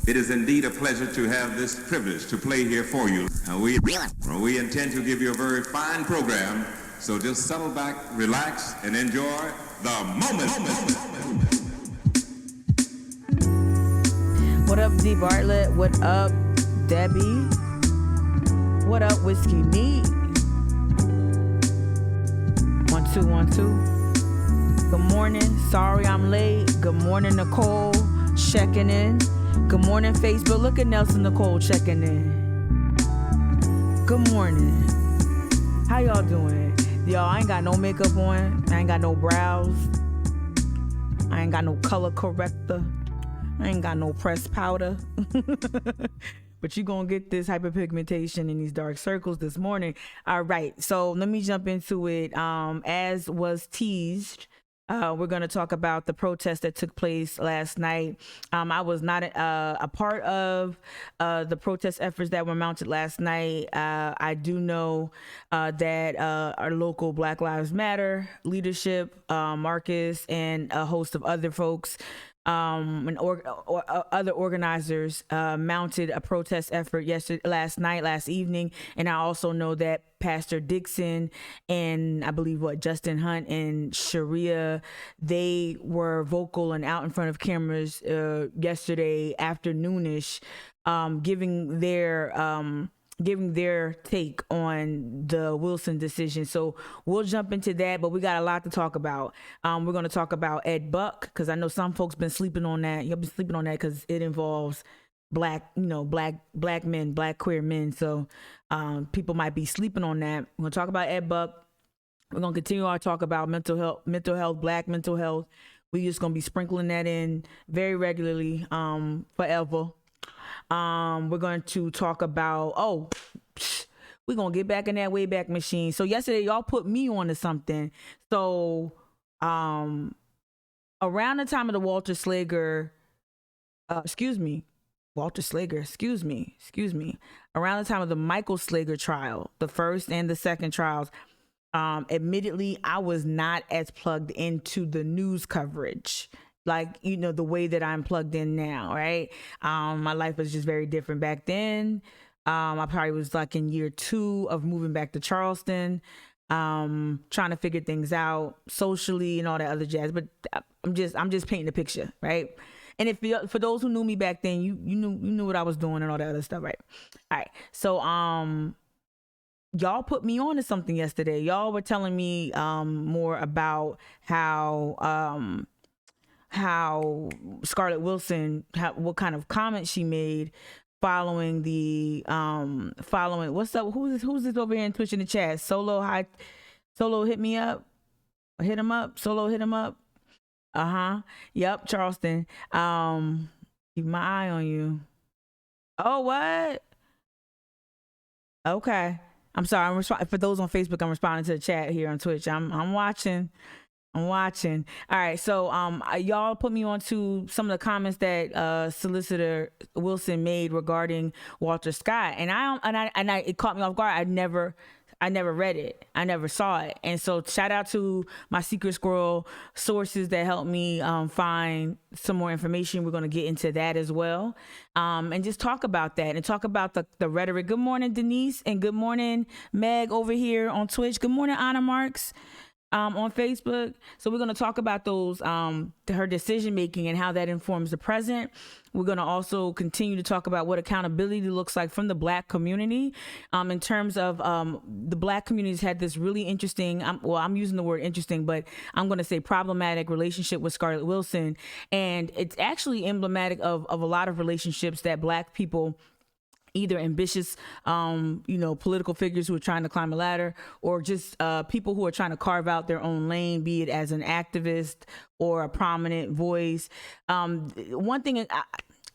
It is indeed a pleasure to have this privilege to play here for you. We intend to give you a very fine program, so just settle back, relax, and enjoy the moment. What up, D. Bartlett? What up, Debbie? What up, Whiskey Neat? 1 2 1 2. Good morning. Sorry I'm late. Good morning, Nicole. Checking in. Good morning, Facebook. Look at Nelson Nicole checking in. Good morning. How y'all doing? Y'all, I ain't got no makeup on. I ain't got no brows. I ain't got no color corrector. I ain't got no pressed powder. But you gonna get this hyperpigmentation in these dark circles this morning. All right, so let me jump into it. As was teased, we're gonna talk about the protest that took place last night. I was not a part of the protest efforts that were mounted last night. I do know that our local Black Lives Matter leadership, Marcus, and a host of other folks, and other organizers mounted a protest effort last evening, and I also know that Pastor Dixon and I believe Justin Hunt and Sharia, they were vocal and out in front of cameras yesterday afternoonish, giving their take on the Wilson decision. So we'll jump into that, but we got a lot to talk about. We're going to talk about Ed Buck, because I know some folks been sleeping on that. You'll be sleeping on that because it involves black men, black queer men. So people might be sleeping on that. We're going to talk about Ed Buck. We're going to continue our talk about mental health, black mental health. We're just going to be sprinkling that in very regularly, forever. We're going to talk about, we're going to get back in that Wayback Machine. So yesterday, y'all put me on to something. So around the time of the around the time of the Michael Slager trial, the first and the second trials, admittedly, I was not as plugged into the news coverage, like, the way that I'm plugged in now, right? My life was just very different back then. I probably was like in year 2 of moving back to Charleston, trying to figure things out socially and all that other jazz. But I'm just painting a picture, right? And for those who knew me back then, you knew what I was doing and all that other stuff, right? All right. So y'all put me on to something yesterday. Y'all were telling me more about how Scarlett Wilson, what kind of comment she made following what's up? Who's this over here in Twitch in the chat? Solo hit me up. Hit him up. Solo hit him up. Yep, Charleston. Keep my eye on you. Oh, what? Okay. I'm sorry. For those on Facebook, I'm responding to the chat here on Twitch. I'm watching. All right. So, y'all put me on to some of the comments that Solicitor Wilson made regarding Walter Scott, and it caught me off guard. I never read it. I never saw it. And so shout out to my secret squirrel sources that helped me find some more information. We're going to get into that as well. And just talk about that and talk about the rhetoric. Good morning, Denise, and good morning, Meg over here on Twitch. Good morning, Anna Marks. On Facebook. So we're going to talk about those, her decision making and how that informs the present. We're going to also continue to talk about what accountability looks like from the Black community. In terms of the Black community's had this really interesting, I'm using the word interesting, but I'm going to say problematic relationship with Scarlett Wilson. And it's actually emblematic of a lot of relationships that Black people, either ambitious, political figures who are trying to climb a ladder, or just people who are trying to carve out their own lane, be it as an activist or a prominent voice. One thing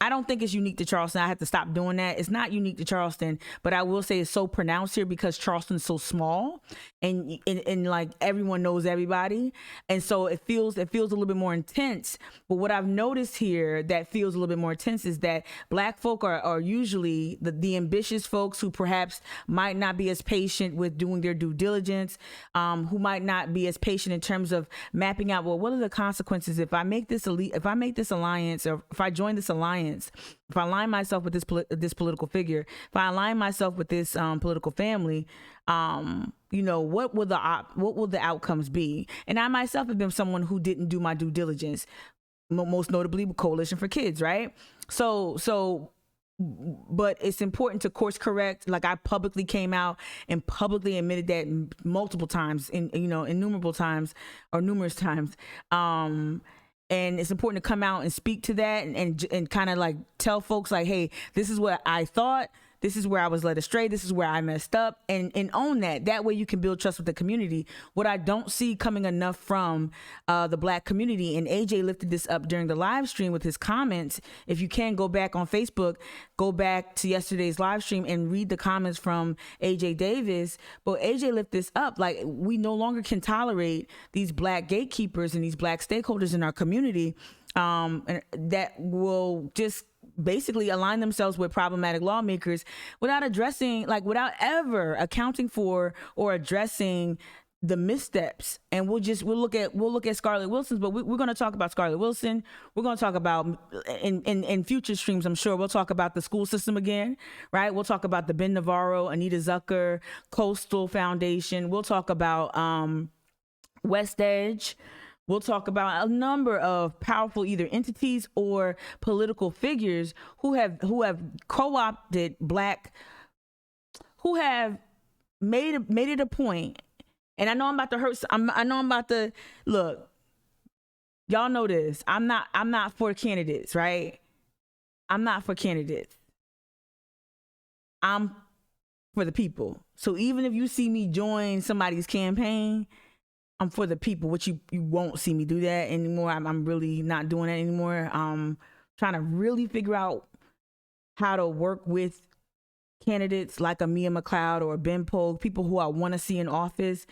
I don't think it's unique to Charleston. I have to stop doing that. It's not unique to Charleston, but I will say it's so pronounced here because Charleston's so small, and like everyone knows everybody, and so it feels a little bit more intense. But what I've noticed here that feels a little bit more intense is that Black folk are usually the ambitious folks who perhaps might not be as patient with doing their due diligence, who might not be as patient in terms of mapping out, well, what are the consequences if I make this alliance, or if I join this alliance alliance, if I align myself with this political figure, if I align myself with this political family, what will the outcomes be? And I myself have been someone who didn't do my due diligence, most notably with Coalition for Kids, right? So. But it's important to course correct. Like, I publicly came out and publicly admitted that multiple times, innumerable times or numerous times. And it's important to come out and speak to that and kind of like tell folks like, hey, this is what I thought. This is where I was led astray. This is where I messed up, and own that. That way you can build trust with the community. What I don't see coming enough from the Black community, and AJ lifted this up during the live stream with his comments. If you can go back on Facebook, go back to yesterday's live stream and read the comments from AJ Davis. But AJ lifted this up. Like, we no longer can tolerate these Black gatekeepers and these Black stakeholders in our community that will just basically align themselves with problematic lawmakers without without ever accounting for or addressing the missteps. And we'll look at Scarlett Wilson's, but we're going to talk about Scarlett Wilson. We're going to talk about in future streams, I'm sure we'll talk about the school system again, right? We'll talk about the Ben Navarro, Anita Zucker, Coastal Foundation. We'll talk about West Edge. We'll talk about a number of powerful either entities or political figures who have co-opted Black, who have made it a point. And I know I'm about to hurt. I know I'm about to look. Y'all know this. I'm not for candidates, right? I'm not for candidates. I'm for the people. So even if you see me join somebody's campaign, I'm for the people, which you won't see me do that anymore. I'm really not doing that anymore. Trying to really figure out how to work with candidates like a Mia McLeod or a Ben Pogue, people who I want to see in office,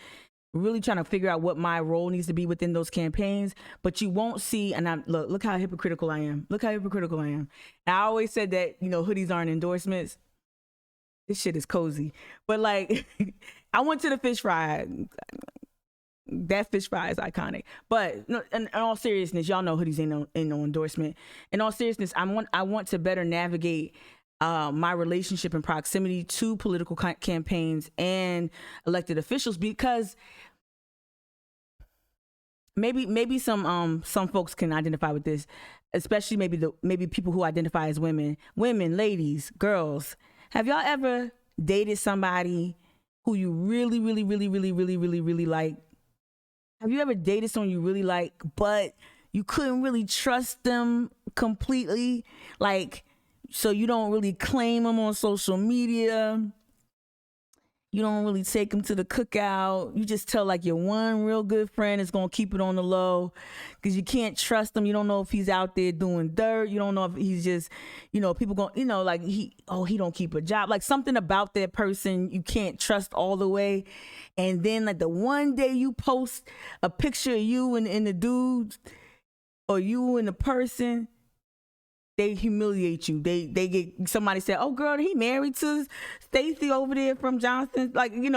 really trying to figure out what my role needs to be within those campaigns. But you won't see, and look how hypocritical I am. Look how hypocritical I am. And I always said that, hoodies aren't endorsements. This shit is cozy. But like, I went to the fish fry. That fish fry is iconic. But in all seriousness, y'all know hoodies ain't no endorsement. In all seriousness, I want to better navigate my relationship and proximity to political campaigns and elected officials, because maybe some folks can identify with this, especially maybe people who identify as women, ladies, girls. Have y'all ever dated somebody who you really, really, really, really, really, really, really like? Have you ever dated someone you really like, but you couldn't really trust them completely? Like, so you don't really claim them on social media. You don't really take them to the cookout. You just tell like your one real good friend is going to keep it on the low because you can't trust him. You don't know if he's out there doing dirt. You don't know if he's just, people going, like he don't keep a job. Like something about that person you can't trust all the way. And then like the one day you post a picture of you and the dude or you and the person, they humiliate you. They get, somebody said, oh girl, he married to Stacy over there from Johnson. Like, he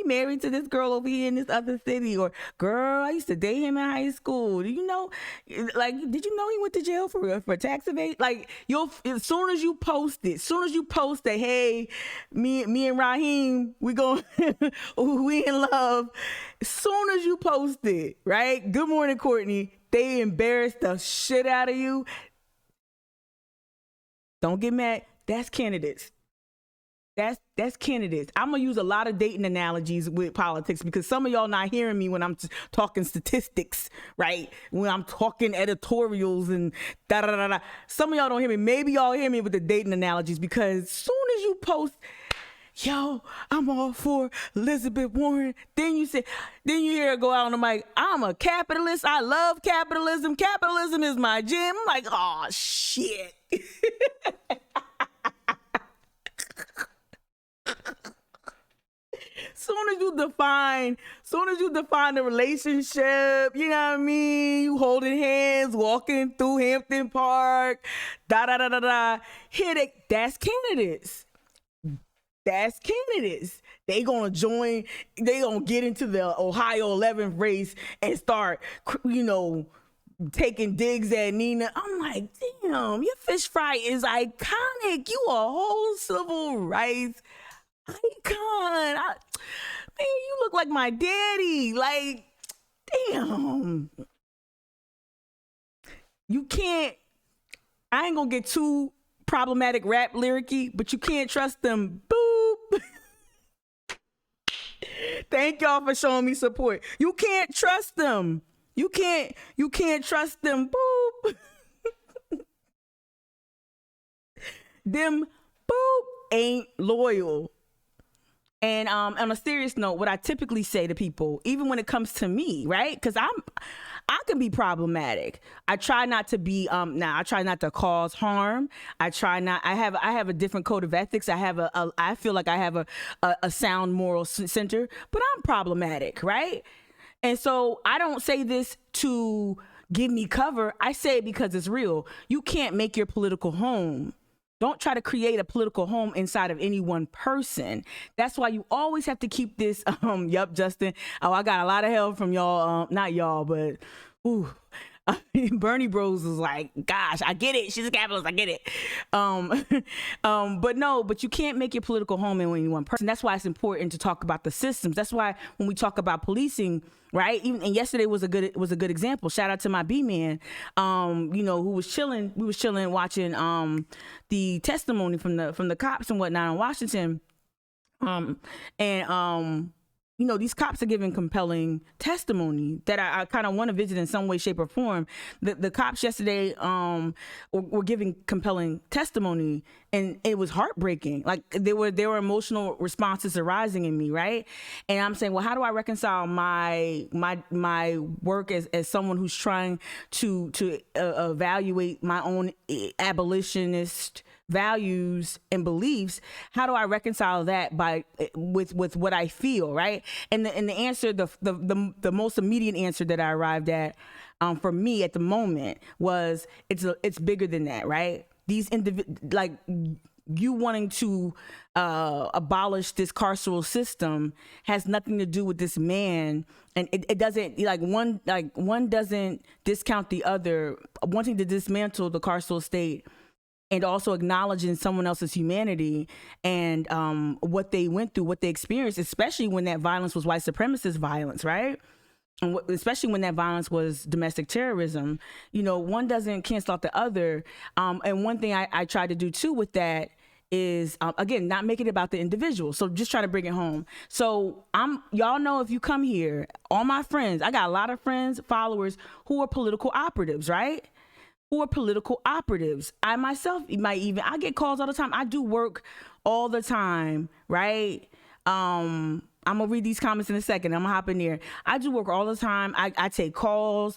married to this girl over here in this other city. Or girl, I used to date him in high school. Did you know he went to jail for tax evasion? Like, as soon as you post that, hey, me and Raheem, we in love. As soon as you post it, right? Good morning, Courtney. They embarrass the shit out of you. Don't get mad. That's candidates. That's candidates. I'm going to use a lot of dating analogies with politics because some of y'all not hearing me when I'm talking statistics, right? When I'm talking editorials and da-da-da-da. Some of y'all don't hear me. Maybe y'all hear me with the dating analogies because as soon as you post, yo, I'm all for Elizabeth Warren. Then you hear her go out on the mic, I'm a capitalist. I love capitalism. Capitalism is my jam. I'm like, oh, shit. Soon as you define the relationship, you know what I mean? You holding hands, walking through Hampton Park, da-da-da-da-da. That's candidates. That's candidates. They gonna join, they gonna get into the Ohio 11th race and start, taking digs at Nina. I'm like, damn, your fish fry is iconic. You a whole civil rights icon. Man, you look like my daddy. Like, damn. You can't, I ain't gonna get too problematic rap lyricy, but you can't trust them. Boop. Thank y'all for showing me support. You can't trust them. You can't trust them. Boop. Them boop ain't loyal. And on a serious note, what I typically say to people, even when it comes to me, right? Because I can be problematic. I try not to be I try not to cause harm. I have a different code of ethics. I feel like I have a sound moral center, but I'm problematic, right? And so I don't say this to give me cover. I say it because it's real. You can't make your political home. Don't try to create a political home inside of any one person. That's why you always have to keep this, yup, Justin. Oh, I got a lot of help from y'all, not y'all, but, ooh. Bernie Bros was like, gosh, I get it. She's a capitalist. I get it. But you can't make your political home in any one person. That's why it's important to talk about the systems. That's why when we talk about policing, right? And yesterday was a good example. Shout out to my B-man, who was chilling. We was chilling watching the testimony from the cops and whatnot in Washington. These cops are giving compelling testimony that I kind of want to visit in some way, shape, or form. The cops yesterday were giving compelling testimony, and it was heartbreaking. Like there were emotional responses arising in me, right? And I'm saying, well, how do I reconcile my work as someone who's trying to evaluate my own abolitionist values and beliefs? How do I reconcile that with what I feel, right? And the answer, the most immediate answer that I arrived at for me at the moment was it's bigger than that, right? These like you wanting to abolish this carceral system has nothing to do with this man, and it doesn't one doesn't discount the other. Wanting to dismantle the carceral state and also acknowledging someone else's humanity and what they went through, what they experienced, especially when that violence was white supremacist violence, right? And especially when that violence was domestic terrorism. One doesn't cancel out the other. And one thing I try to do too with that is, again, not make it about the individual. So just try to bring it home. So y'all know, if you come here, all my friends, I got a lot of friends, followers who are political operatives, right? Who are political operatives. I myself I get calls all the time. I do work all the time, right? I'm gonna read these comments in a second. I'm gonna hop in there. I do work all the time. I take calls,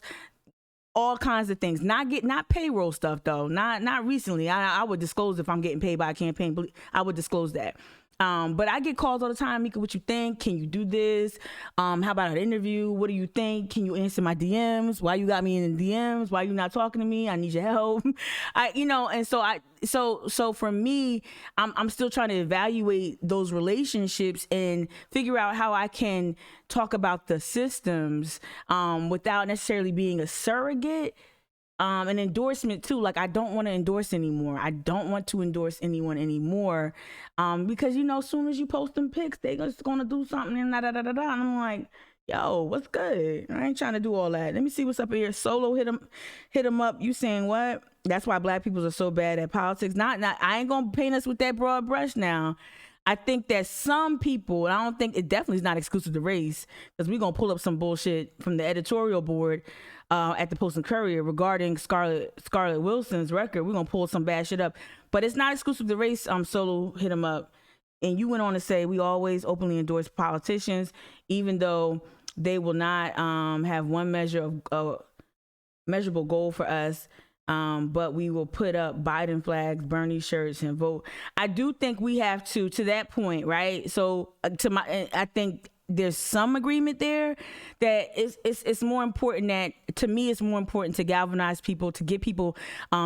all kinds of things. Not payroll stuff though. Not recently. I would disclose if I'm getting paid by a campaign. I would disclose that. But I get calls all the time. Mika, what you think? Can you do this? How about an interview? What do you think? Can you answer my DMs? Why you got me in the DMs? Why you not talking to me? I need your help. So for me, I'm still trying to evaluate those relationships and figure out how I can talk about the systems without necessarily being a surrogate. An endorsement too. Like, I don't want to endorse anymore. I don't want to endorse anyone anymore. Because as soon as you post them pics, they just gonna do something and da. And I'm like, yo, what's good? I ain't trying to do all that. Let me see what's up here. Solo hit him up. You saying what? That's why black people are so bad at politics. Not I ain't gonna paint us with that broad brush now. I think that some people, and I don't think it definitely is not exclusive to race, because we're gonna pull up some bullshit from the editorial board at the Post and Courier regarding Scarlett Wilson's record. We're gonna pull some bad shit up, but it's not exclusive to race. Solo hit him up, and you went on to say, we always openly endorse politicians, even though they will not have one measurable goal for us. But we will put up Biden flags, Bernie shirts, and vote. I do think we have to that point, right? So I think there's some agreement there that it's more important that, to me, it's more important to galvanize people, to get people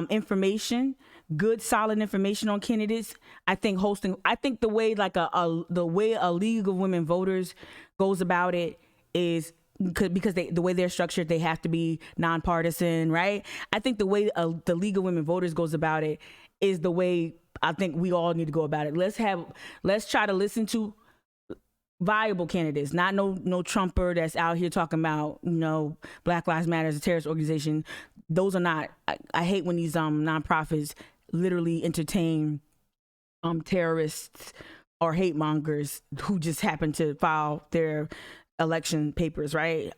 information, good, solid information on candidates. I think the way the way a League of Women Voters goes about it is because the way they're structured, they have to be nonpartisan, right? I think the way the League of Women Voters goes about it is the way I think we all need to go about it. Let's try to listen to viable candidates, not no Trumper that's out here talking about, Black Lives Matter is a terrorist organization. Those are not. I hate when these nonprofits literally entertain terrorists or hate mongers who just happen to file their election papers, right?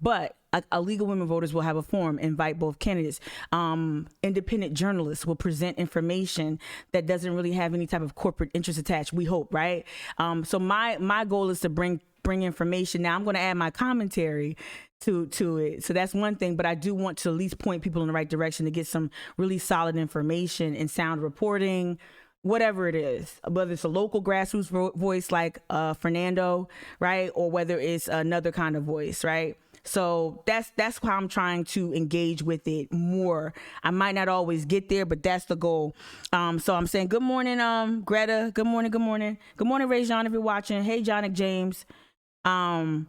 But a League of Women Voters will have a forum, invite both candidates. Independent journalists will present information that doesn't really have any type of corporate interest attached, we hope, right? So my goal is to bring information. Now I'm going to add my commentary to it. So that's one thing, but I do want to at least point people in the right direction to get some really solid information and sound reporting, whatever it is, whether it's a local grassroots voice like Fernando, right? Or whether it's another kind of voice, right? So that's how I'm trying to engage with it more. I might not always get there, but that's the goal. So I'm saying good morning, Greta. Good morning. Good morning, Ray John, if you're watching. Hey, Jonick James. All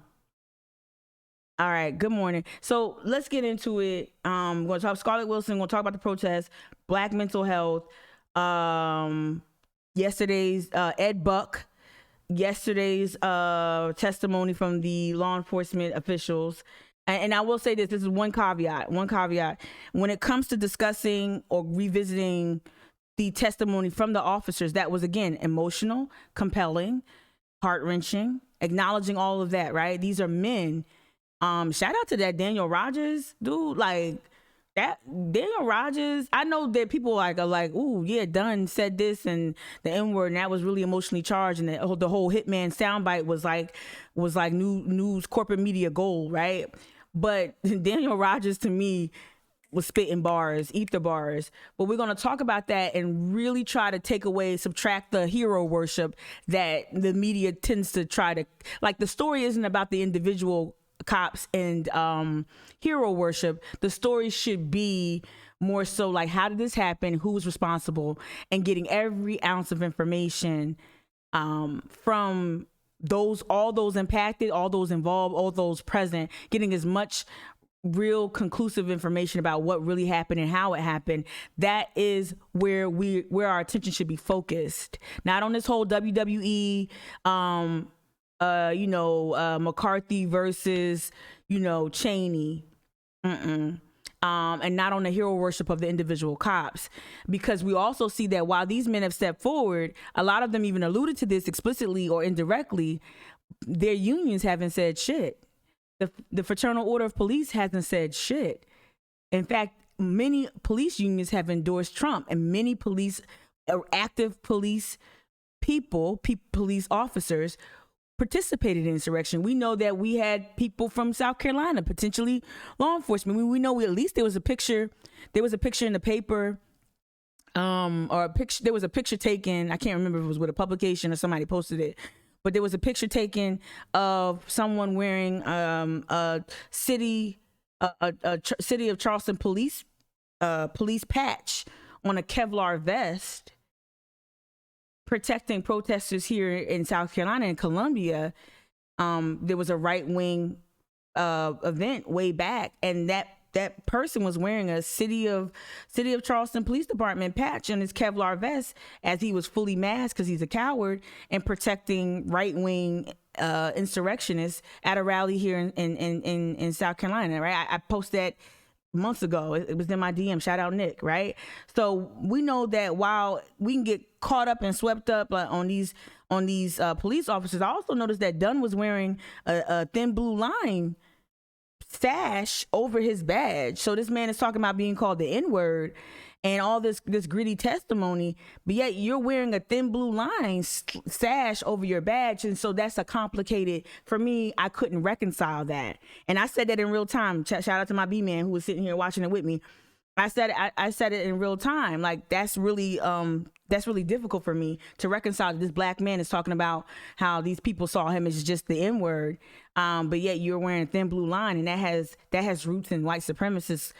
right, good morning. So let's get into it. We're going to talk Scarlett Wilson. We're going to talk about the protests, Black mental health. Yesterday's Ed Buck. Yesterday's testimony from the law enforcement officials. And I will say this is one caveat. When it comes to discussing or revisiting the testimony from the officers, that was, again, emotional, compelling, heart-wrenching, acknowledging all of that, right? These are men. Shout out to that Daniel Rogers dude. Like, that Daniel Rogers, I know that people are like, ooh, yeah, Dunn said this and the N-word, and that was really emotionally charged, and the whole Hitman soundbite was like news corporate media gold, right? But Daniel Rogers, to me, was spitting bars, ether bars. But we're going to talk about that and really try to subtract the hero worship that the media tends to try to, like, the story isn't about the individual cops and hero worship. The story should be more so like, how did this happen, who was responsible, and getting every ounce of information from all those impacted, all those involved, all those present, getting as much real conclusive information about what really happened and how it happened. That is where our attention should be focused, not on this whole WWE McCarthy versus, Cheney, and not on the hero worship of the individual cops. Because we also see that while these men have stepped forward, a lot of them even alluded to this explicitly or indirectly, their unions haven't said shit. The Fraternal Order of Police hasn't said shit. In fact, many police unions have endorsed Trump, and many active police police officers participated in insurrection. We know that we had people from South Carolina, potentially law enforcement. We know at least there was a picture in the paper, there was a picture taken. I can't remember if it was with a publication or somebody posted it, but there was a picture taken of someone wearing a city of Charleston police patch on a Kevlar vest, protecting protesters here in South Carolina and Columbia. There was a right-wing event way back, and that person was wearing a City of Charleston Police Department patch on his Kevlar vest as he was fully masked because he's a coward, and protecting right-wing insurrectionists at a rally here in South Carolina, right? I posted that months ago. It was in my DM. Shout out Nick, right? So we know that while we can get caught up and swept up on these police officers, I also noticed that Dunn was wearing a thin blue line sash over his badge. So this man is talking about being called the N-word and all this gritty testimony, but yet you're wearing a thin blue line sash over your badge. And so that's a complicated, for me, I couldn't reconcile that. And I said that in real time. Shout out to my B-man who was sitting here watching it with me. I said it in real time. Like, that's really difficult for me to reconcile. This black man is talking about how these people saw him as just the N-word, but yet you're wearing a thin blue line, and that has roots in white supremacy.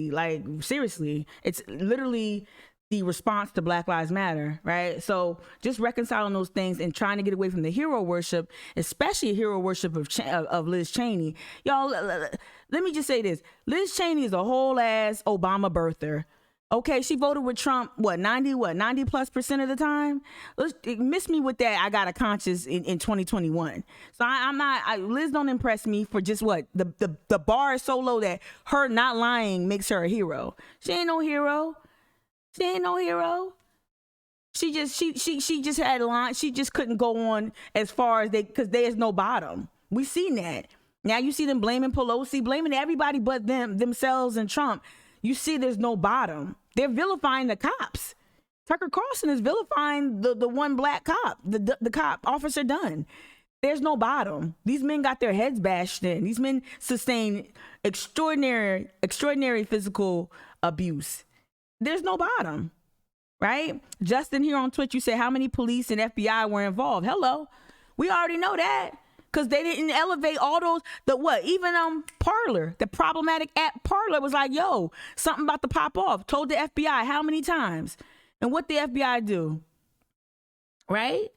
Like, seriously, it's literally the response to Black Lives Matter, right? So just reconciling those things and trying to get away from the hero worship, especially hero worship of Liz Cheney. Y'all, let me just say this. Liz Cheney is a whole ass Obama birther. Okay, she voted with Trump, 90+% of the time? Miss me with that, I got a conscience in 2021. So I'm not, Liz don't impress me for just what? The bar is so low that her not lying makes her a hero. She ain't no hero. She ain't no hero. She just had a line. She just couldn't go on as far as because there's no bottom. We seen that. Now you see them blaming Pelosi, blaming everybody but themselves and Trump. You see there's no bottom. They're vilifying the cops. Tucker Carlson is vilifying the one black cop, the cop, Officer Dunn. There's no bottom. These men got their heads bashed in. These men sustained extraordinary physical abuse. There's no bottom, right? Justin here on Twitch, you say how many police and FBI were involved? Hello. We already know that because they didn't elevate all those, even Parler, the problematic app Parler was like, yo, something about to pop off. Told the FBI how many times? And what the FBI do? Right?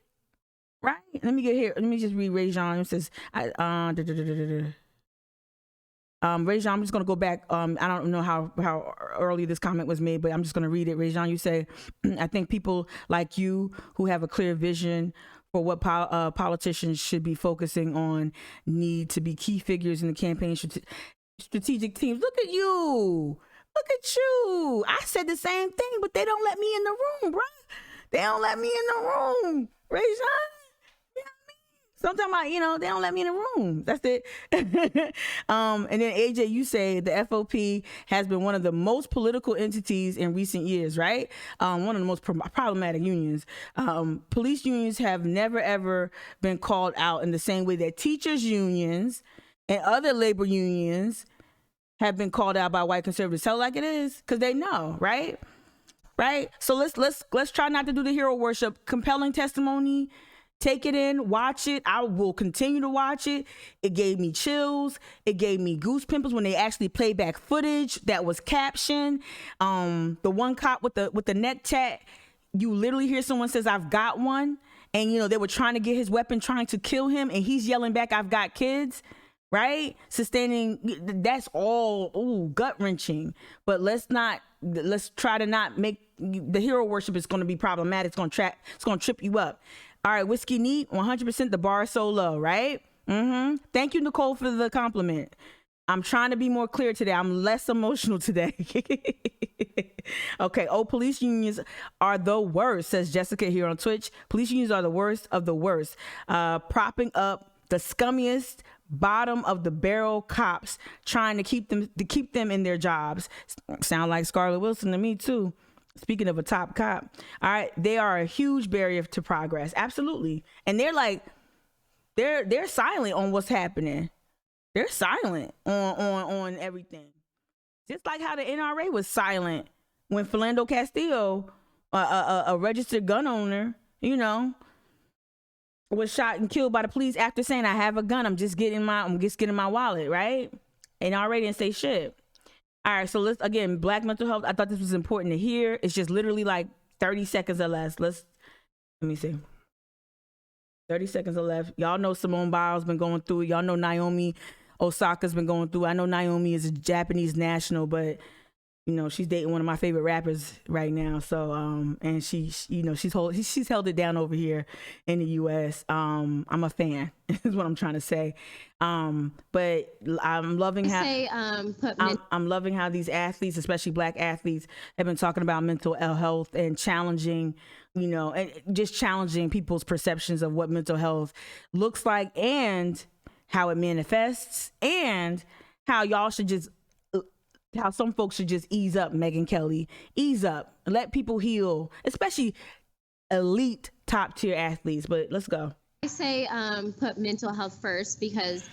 Right? Let me get here. Let me just read Ray Jean. It says, Ray Jean, I'm just going to go back. I don't know how early this comment was made, but I'm just going to read it. Ray Jean, you say, I think people like you who have a clear vision for what politicians should be focusing on need to be key figures in the campaign strategic teams. Look at you. Look at you. I said the same thing, but they don't let me in the room, bro. They don't let me in the room. Ray Jean. Sometimes they don't let me in the room. That's it. And then AJ, you say the FOP has been one of the most political entities in recent years, right? One of the most problematic unions. Police unions have never ever been called out in the same way that teachers unions and other labor unions have been called out by white conservatives. Tell it like it is, because they know, right? Right. So let's try not to do the hero worship. Compelling testimony. Take it in, watch it. I will continue to watch it. It gave me chills. It gave me goose pimples when they actually played back footage that was captioned. The one cop with the neck tat, you literally hear someone says, "I've got one," and they were trying to get his weapon, trying to kill him, and he's yelling back, "I've got kids." Right? Sustaining. That's all gut wrenching. But let's try to not make the hero worship is going to be problematic. It's going to trip you up. All right, Whiskey Neat, 100% the bar is so low, right? Thank you, Nicole, for the compliment. I'm trying to be more clear today. I'm less emotional today. Okay, police unions are the worst, says Jessica here on Twitch. Police unions are the worst of the worst. Propping up the scummiest bottom of the barrel cops, trying to keep them in their jobs. Sound like Scarlett Wilson to me, too. Speaking of a top cop, all right, they are a huge barrier to progress. Absolutely. And they're silent on what's happening. They're silent on everything. Just like how the NRA was silent when Philando Castillo, a registered gun owner, was shot and killed by the police after saying, "I have a gun. I'm just getting my wallet," right? NRA didn't say shit. All right, so let's, again, Black mental health. I thought this was important to hear. It's just literally like 30 seconds or less. Let me see. 30 seconds or less. Y'all know Simone Biles been going through it. Y'all know Naomi Osaka's been going through it. I know Naomi is a Japanese national, but she's dating one of my favorite rappers right now. So, and she's held it down over here in the U.S. I'm a fan, is what I'm trying to say. But I'm loving I'm loving how these athletes, especially Black athletes, have been talking about mental health and challenging, and just challenging people's perceptions of what mental health looks like and how it manifests, and how some folks should just ease up. Megyn Kelly, ease up, let people heal, especially elite top tier athletes. But let's go. I say put mental health first, because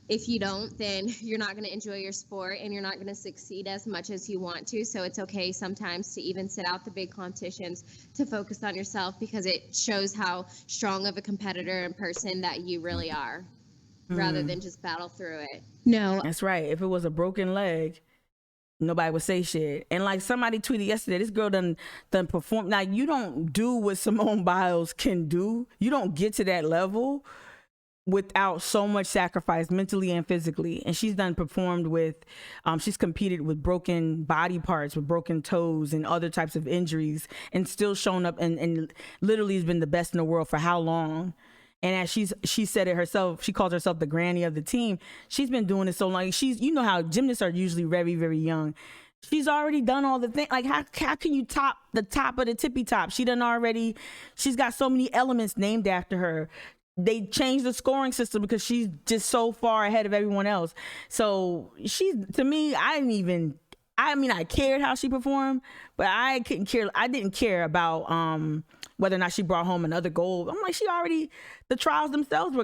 if you don't, then you're not going to enjoy your sport and you're not going to succeed as much as you want to. So it's okay sometimes to even sit out the big competitions to focus on yourself, because it shows how strong of a competitor and person that you really are, rather than just battle through it. No. That's right. If it was a broken leg, nobody would say shit. And like somebody tweeted yesterday, this girl done performed. Now you don't do what Simone Biles can do. You don't get to that level without so much sacrifice mentally and physically. And she's done performed with, she's competed with broken body parts, with broken toes and other types of injuries, and still shown up and literally has been the best in the world for how long? And as she said it herself, she calls herself the granny of the team. She's been doing it so long. You know how gymnasts are usually very, very young. She's already done all the things. Like how can you top the top of the tippy top? She's got so many elements named after her. They changed the scoring system because she's just so far ahead of everyone else. So to me, I cared how she performed, but I didn't care about whether or not she brought home another gold. I'm like, the trials themselves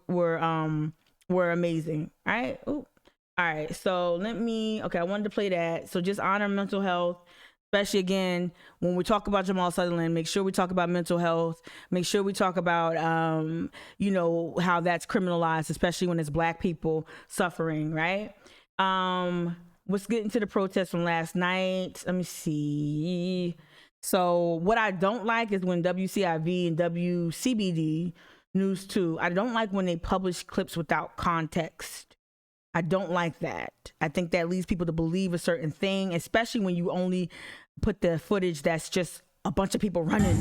were amazing. Right? Ooh. All right. So I wanted to play that. So just honor mental health. Especially again, when we talk about Jamal Sutherland, make sure we talk about mental health. Make sure we talk about, how that's criminalized, especially when it's Black people suffering, right? Let's get into the protest from last night. Let me see. So what I don't like is when WCIV and WCBD News 2, I don't like when they publish clips without context. I don't like that. I think that leads people to believe a certain thing, especially when you only put the footage that's just a bunch of people running.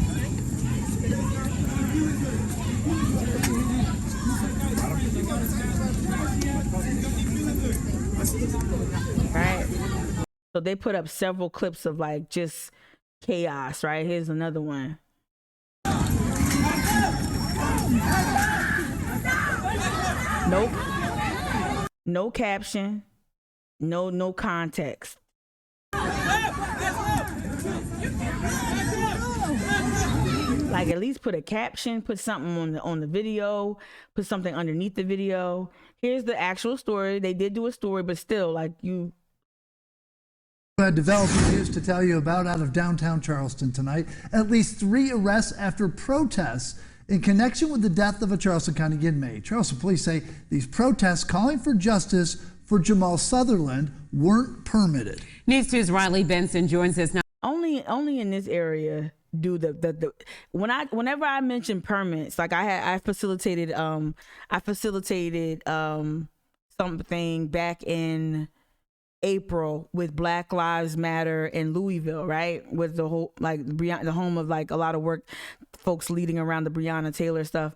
Right? So they put up several clips of like just chaos, right? Here's another one. Nope. No caption, no context. Like at least put a caption, put something on the video, put something underneath the video. Here's the actual story. They did do a story, but still, like you. Developing news to tell you about out of downtown Charleston tonight. At least 3 arrests after protests in connection with the death of a Charleston County inmate. Charleston police say these protests calling for justice for Jamal Sutherland weren't permitted. News 2's Riley Benson joins us now. Only in this area do whenever I mention permits, like I facilitated something back in April with Black Lives Matter in Louisville, right? With the whole the home of like a lot of work folks leading around the Breonna Taylor stuff.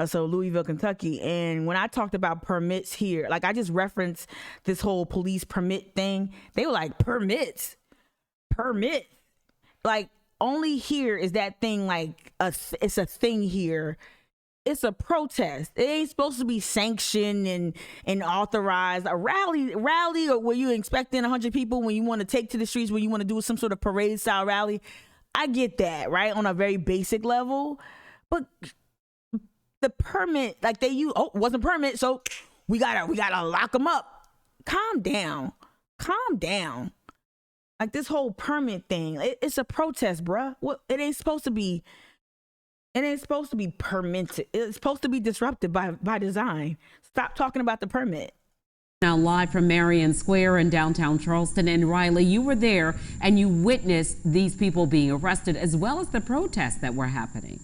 So Louisville, Kentucky. And when I talked about permits here, like I just referenced this whole police permit thing. They were like, permit. Like only here is that thing like it's a thing here. It's a protest. It ain't supposed to be sanctioned and authorized. A rally, or were you expecting 100 people when you want to take to the streets, when you want to do some sort of parade style rally? I get that, right? On a very basic level. But the permit, like wasn't permit, so we gotta lock them up. Calm down. Like this whole permit thing, it's a protest, bruh. It ain't supposed to be permitted. It's supposed to be disrupted by design. Stop talking about the permit. Now live from Marion Square in downtown Charleston. And Riley, you were there and you witnessed these people being arrested as well as the protests that were happening.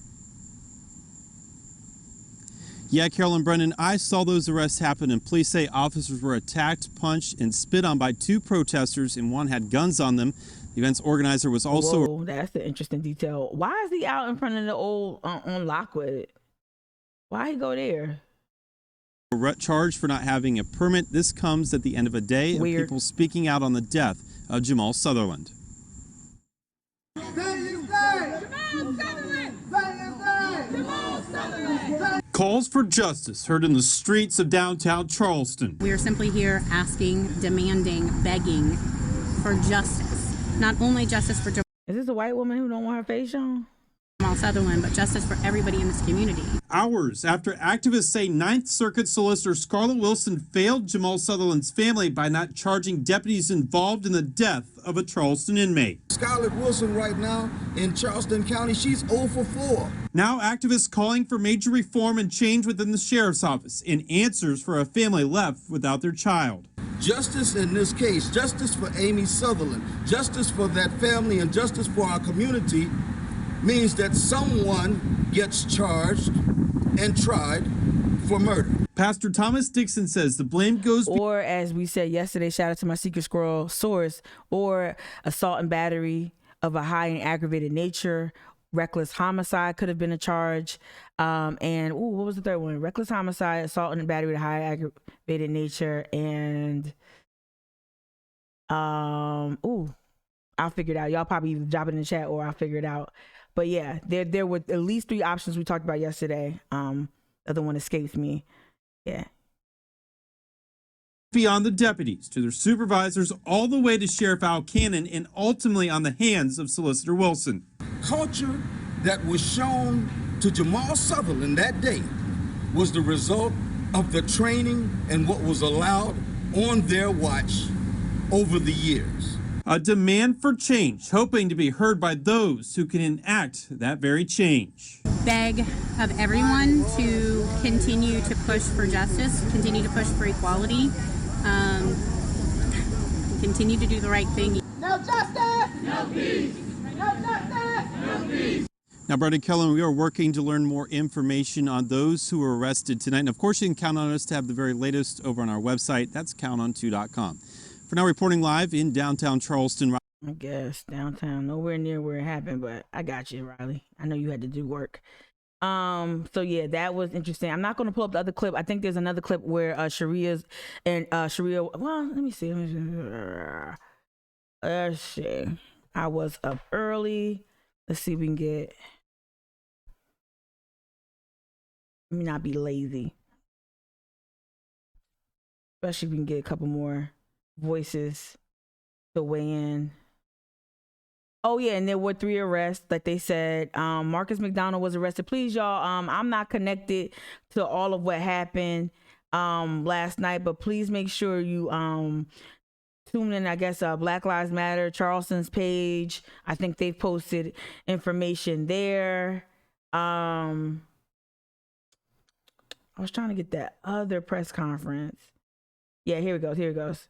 Yeah, Carolyn, Brennan, I saw those arrests happen, and police say officers were attacked, punched, and spit on by 2 protesters, and one had guns on them. The event's organizer was also... Whoa, that's the interesting detail. Why is he out in front of the old on Lockwood? Why he go there? Charged for not having a permit. This comes at the end of a day of people speaking out on the death of Jamal Sutherland. Calls for justice heard in the streets of downtown Charleston. We are simply here asking, demanding, begging for justice. Not only justice for Jamal Is this a white woman who don't want her face shown? Sutherland, but justice for everybody in this community. Hours after activists say Ninth Circuit Solicitor Scarlett Wilson failed Jamal Sutherland's family by not charging deputies involved in the death of a Charleston inmate. Scarlett Wilson right now in Charleston County, she's 0 for 4. Now activists calling for major reform and change within the sheriff's office in answers for a family left without their child. Justice in this case, justice for Amy Sutherland, justice for that family, and justice for our community means that someone gets charged and tried for murder. Pastor Thomas Dixon says the blame goes... Or, as we said yesterday, shout out to my Secret Squirrel source, or assault and battery of a high and aggravated nature. Reckless homicide could have been a charge. And, what was the third one? Reckless homicide, assault and battery of a high aggravated nature, and, I'll figure it out. Y'all probably either drop it in the chat or I'll figure it out. But yeah, there were at least 3 options we talked about yesterday. The other one escapes me. Yeah. Beyond the deputies, to their supervisors, all the way to Sheriff Al Cannon, and ultimately on the hands of Solicitor Wilson. Culture that was shown to Jamal Sutherland that day was the result of the training and what was allowed on their watch over the years. A demand for change, hoping to be heard by those who can enact that very change. Beg of everyone to continue to push for justice, continue to push for equality, continue to do the right thing. No justice! No peace! No justice! No peace! Now, Brendan Kellen, we are working to learn more information on those who were arrested tonight. And of course, you can count on us to have the very latest over on our website. That's counton2.com. For now, reporting live in downtown Charleston. I guess downtown, nowhere near where it happened, but I got you, Riley. I know you had to do work. So yeah, that was interesting. I'm not going to pull up the other clip. I think there's another clip where Sharia's and Sharia. Well, let me see. Let's see. I was up early. Let's see if we can get. Let me not be lazy. Especially if we can get a couple more voices to weigh in. Oh yeah, and there were 3 arrests, like they said. Marcus McDonald was arrested. Please, y'all, I'm not connected to all of what happened last night, but please make sure you tune in. I guess Black Lives Matter Charleston's page. I think they've posted information there. I was trying to get that other press conference. Yeah, here it goes.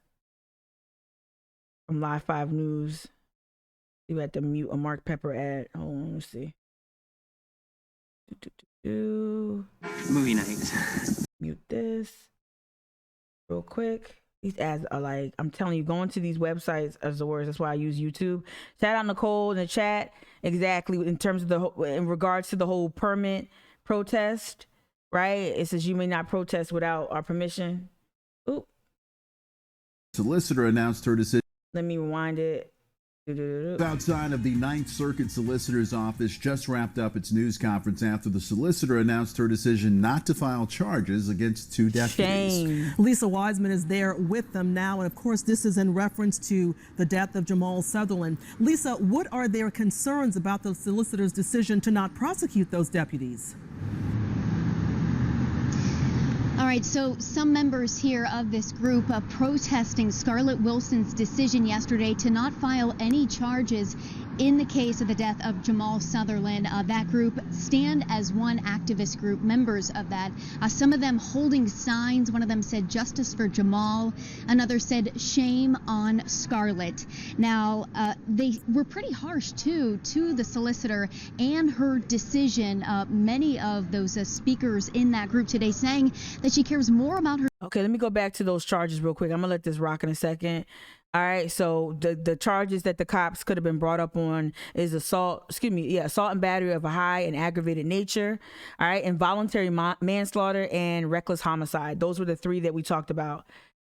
From Live 5 News. You had to mute a Mark Pepper ad. Hold on, let's see. Movie night. Mute this real quick. These ads are like, I'm telling you, going to these websites is the worst. That's why I use YouTube. Shout out Nicole in the chat. Exactly, in terms of in regards to the whole permit protest, right? It says you may not protest without our permission. Ooh. Solicitor announced her decision. Let me rewind it. Outside of the 9th Circuit Solicitor's office just wrapped up its news conference after the solicitor announced her decision not to file charges against 2 deputies. Shame. Lisa Wiseman is there with them now, and of course this is in reference to the death of Jamal Sutherland. Lisa, what are their concerns about the solicitor's decision to not prosecute those deputies? All right, so some members here of this group protesting Scarlett Wilson's decision yesterday to not file any charges in the case of the death of Jamal Sutherland. That group Stand as One activist group, members of that, some of them holding signs. One of them said justice for Jamal. Another said shame on Scarlett. Now, they were pretty harsh, too, to the solicitor and her decision. Many of those speakers in that group today saying that she cares more about her. Okay, let me go back to those charges real quick. I'm gonna let this rock in a second. All right, so the charges that the cops could have been brought up on is assault and battery of a high and aggravated nature. All right, involuntary manslaughter and reckless homicide. Those were the 3 that we talked about.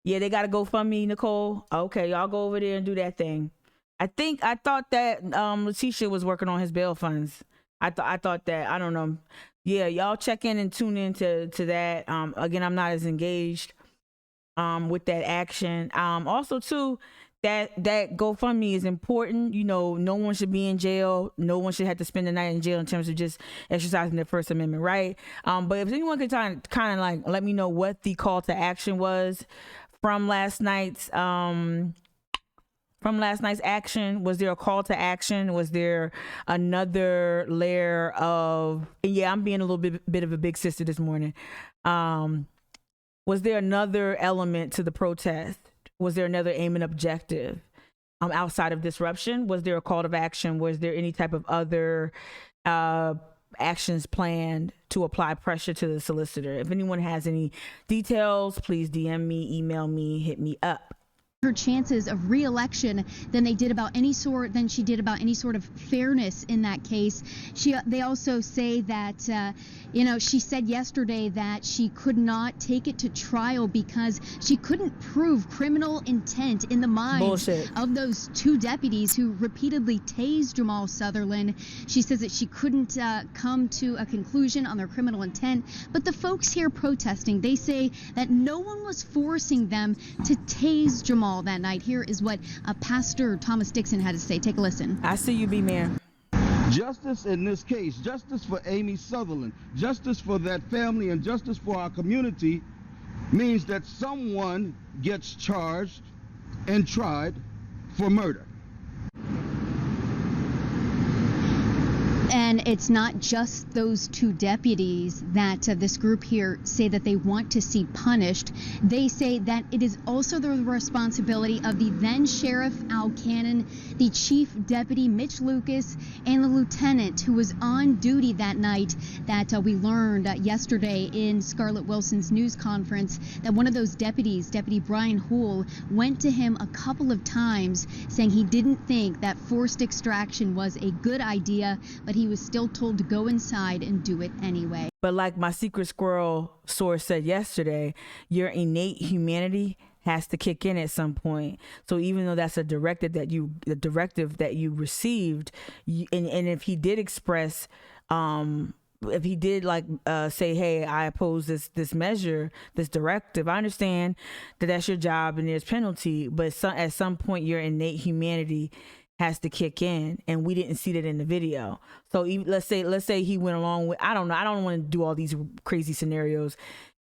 Yeah, they got to GoFundMe, Nicole. Okay, y'all go over there and do that thing. I thought that Letitia was working on his bail funds. I thought that, I don't know. Yeah, y'all check in and tune in to that. Again, I'm not as engaged with that action. Also too, that GoFundMe is important. You know, no one should be in jail. No one should have to spend the night in jail in terms of just exercising their First Amendment right. But if anyone could kind of like let me know what the call to action was from last night's action. Was there a call to action? Was there another layer of, yeah, I'm being a little bit of a big sister this morning. Was there another element to the protest? Was there another aim and objective outside of disruption? Was there a call to action? Was there any type of other actions planned to apply pressure to the solicitor? If anyone has any details, please DM me, email me, hit me up. Her chances of re-election than she did about any sort of fairness in that case. They also say that she said yesterday that she could not take it to trial because she couldn't prove criminal intent in the minds of those two deputies who repeatedly tased Jamal Sutherland. She says that she couldn't come to a conclusion on their criminal intent. But the folks here protesting, they say that no one was forcing them to tase Jamal that night. Here is what Pastor Thomas Dixon had to say. Take a listen. I see you, B-Man. Justice in this case, justice for Amy Sutherland, justice for that family, and justice for our community means that someone gets charged and tried for murder. And it's not just those two deputies that this group here say that they want to see punished. They say that it is also the responsibility of the then Sheriff Al Cannon, the Chief Deputy Mitch Lucas, and the lieutenant who was on duty that night that we learned yesterday in Scarlett Wilson's news conference that one of those deputies, Deputy Brian Houle, went to him a couple of times saying he didn't think that forced extraction was a good idea, but he was still told to go inside and do it anyway. But like my secret squirrel source said yesterday, your innate humanity has to kick in at some point. So even though that's the directive that you received, and if he did express, if he did say, hey, I oppose this measure, this directive, I understand that that's your job and there's penalty, but at some point your innate humanity has to kick in, and we didn't see that in the video. So let's say he went along with, I don't know, I don't want to do all these crazy scenarios.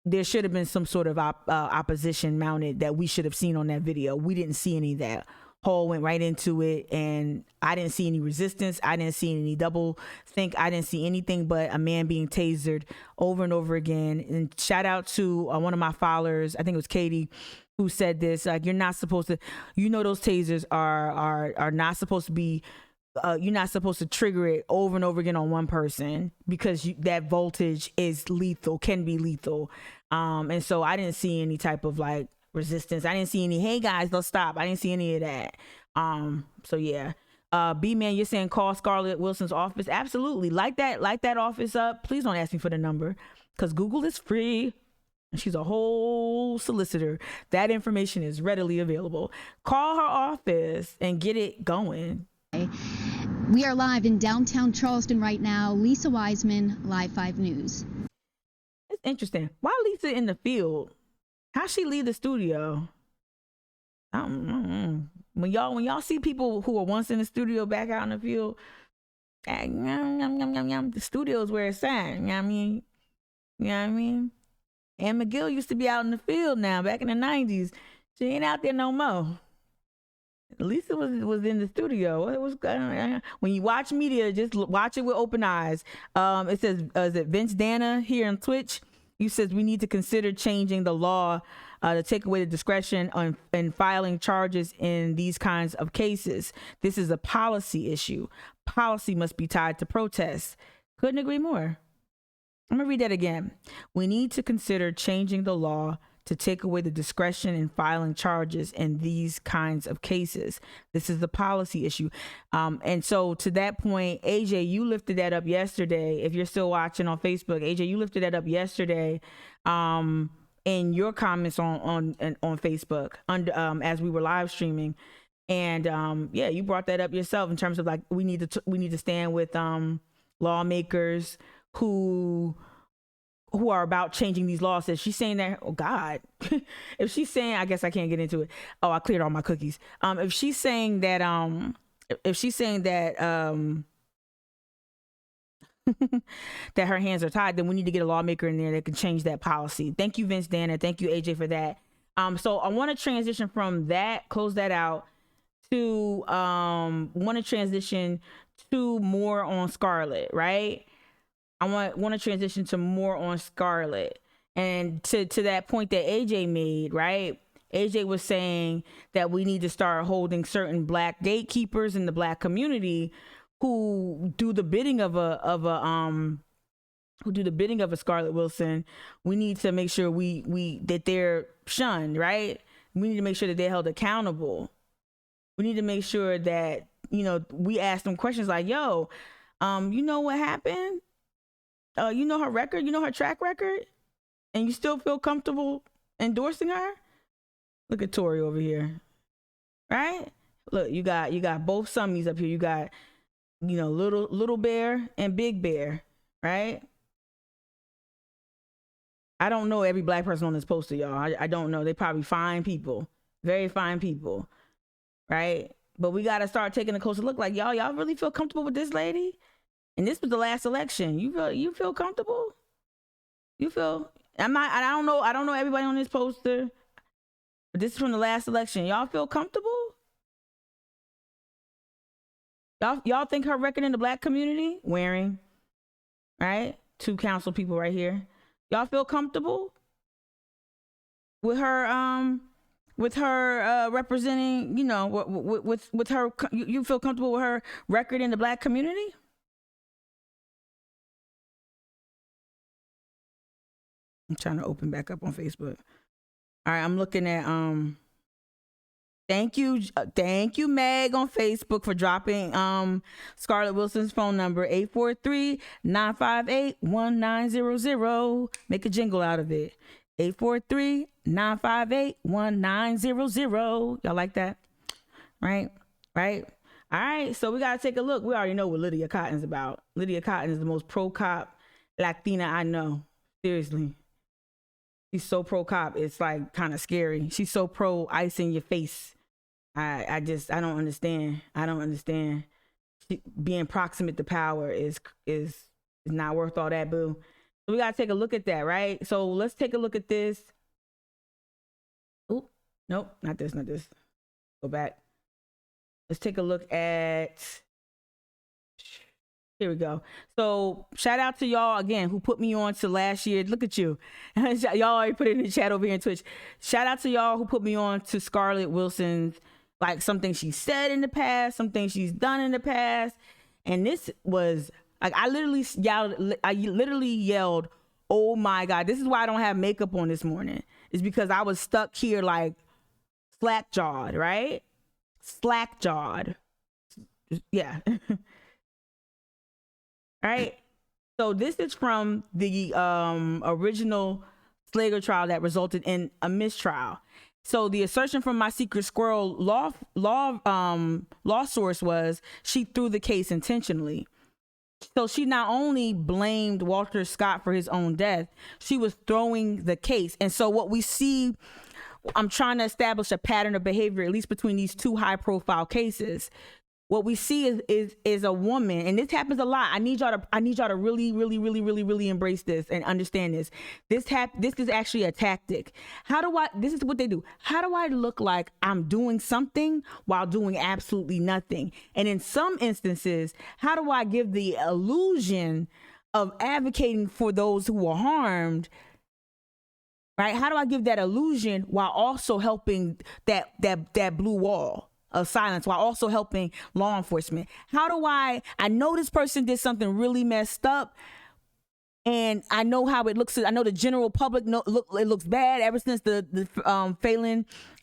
There should have been some sort of opposition mounted that we should have seen on that video. We didn't see any of that. Hall went right into it, and I didn't see any resistance. I didn't see any double think. I didn't see anything but a man being tasered over and over again. And shout out to one of my followers, I think it was Katie, who said this, like, you're not supposed to, those tasers are not supposed to be, you're not supposed to trigger it over and over again on one person because that voltage is lethal, can be lethal. And so I didn't see any type of resistance. I didn't see any, hey guys, let's stop. I didn't see any of that. So yeah. B-Man, you're saying call Scarlett Wilson's office. Absolutely. Light that office up. Please don't ask me for the number because Google is free. She's a whole solicitor. That information is readily available. Call her office and get it going. We are live in downtown Charleston right now. Lisa Wiseman, Live 5 News. It's interesting. Why Lisa in the field? How she leave the studio? I don't know. When y'all see people who were once in the studio back out in the field, the studio is where it's at. You know what I mean? And McGill used to be out in the field now, back in the 90s. She ain't out there no more. Lisa was in the studio. It was when you watch media, just watch it with open eyes. It says, is it Vince Dana here on Twitch? You says we need to consider changing the law to take away the discretion in filing charges in these kinds of cases. This is a policy issue. Policy must be tied to protests. Couldn't agree more. I'm going to read that again. We need to consider changing the law to take away the discretion in filing charges in these kinds of cases. This is the policy issue. And so to that point, AJ, you lifted that up yesterday. If you're still watching on Facebook, AJ, you lifted that up yesterday in your comments on Facebook as we were live streaming. And yeah, you brought that up yourself in terms of we need to stand with lawmakers who are about changing these laws. Says she's saying that, oh God, if she's saying, I guess I can't get into it. Oh, I cleared all my cookies. If she's saying that that her hands are tied, then we need to get a lawmaker in there that can change that policy. Thank you, Vince Dana. Thank you, AJ, for that. So I want to transition from that, close that out, to want to transition to more on Scarlett, right? I want to transition to more on Scarlett, and to that point that AJ made, right? AJ was saying that we need to start holding certain black gatekeepers in the black community who do the bidding of a Scarlett Wilson. We need to make sure we that they're shunned, right? We need to make sure that they're held accountable. We need to make sure that, you know, we ask them questions like, yo, you know what happened? You know her record, you know her track record, and you still feel comfortable endorsing her? Look at Tori over here, right? Look, you got both summies up here. You got, you know, little bear and big bear, right? I don't know every black person on this poster, y'all. I don't know. They probably fine people, very fine people, right? But we got to start taking a closer look. Like, y'all really feel comfortable with this lady? And this was the last election. You feel comfortable? You feel? I don't know everybody on this poster, but this is from the last election. Y'all feel comfortable? Y'all think her record in the black community? Wearing, right? 2 council people right here. Y'all feel comfortable with her representing, you know, with her, you feel comfortable with her record in the black community? I'm trying to open back up on Facebook. All right, I'm looking at thank you Meg on Facebook for dropping Scarlett Wilson's phone number, 843-958-1900. Make a jingle out of it. 843-958-1900. Y'all like that? Right? All right, so we gotta take a look. We already know what Lydia Cotton's about. Lydia Cotton is the most pro-cop Latina I know. Seriously. She's so pro-cop, it's like kind of scary. She's so pro ice in your face. I don't understand. Being proximate to power is not worth all that, boo. So we gotta take a look at that, right? So let's take a look at this. Oh, nope, not this. Go back. Let's take a look at, here we go. So shout out to y'all again who put me on to last year. Look at you. Y'all already put it in the chat over here in Twitch. Shout out to y'all who put me on to Scarlett Wilson's, like something she said in the past, something she's done in the past. And this was like, I literally yelled, oh my God. This is why I don't have makeup on this morning. It's because I was stuck here like slack-jawed, right? Slack-jawed. Yeah. All right. So this is from the original Slager trial that resulted in a mistrial. So the assertion from my secret squirrel law source was she threw the case intentionally. So she not only blamed Walter Scott for his own death, she was throwing the case. And so what we see, I'm trying to establish a pattern of behavior, at least between these 2 high-profile cases. What we see is a woman, and this happens a lot. I need y'all to really embrace this and understand this. This is actually a tactic. This is what they do. How do I look like I'm doing something while doing absolutely nothing? And in some instances, how do I give the illusion of advocating for those who were harmed? Right? How do I give that illusion while also helping that blue wall of silence, while also helping law enforcement? How do I know this person did something really messed up, and I know how it looks. I know the general public it looks bad ever since the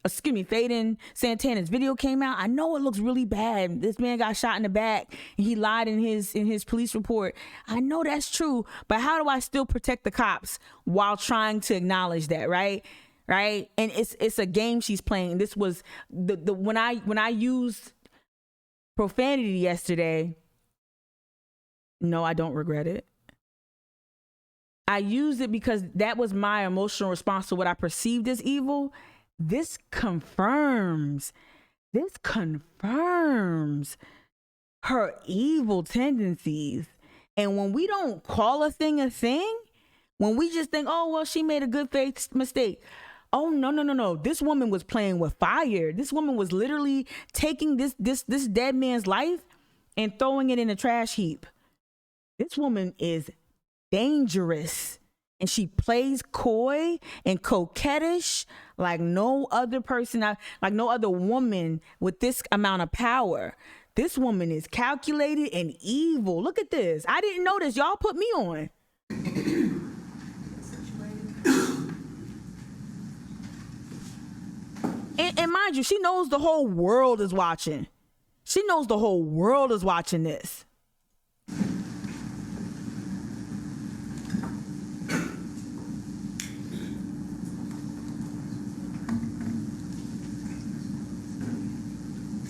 Faden Santana's video came out. I know it looks really bad. This man got shot in the back and he lied in his police report. I know that's true, but how do I still protect the cops while trying to acknowledge that, right? Right. And it's a game she's playing. This was when I used profanity yesterday. No, I don't regret it. I used it because that was my emotional response to what I perceived as evil. This confirms her evil tendencies. And when we don't call a thing, when we just think, oh, well, she made a good faith mistake. Oh, no. This woman was playing with fire. This woman was literally taking this dead man's life and throwing it in a trash heap. This woman is dangerous. and she plays coy and coquettish like no other person, like no other woman with this amount of power. This woman is calculated and evil. Look at this. I didn't know this. Y'all put me on. And mind you, she knows the whole world is watching. She knows the whole world is watching this.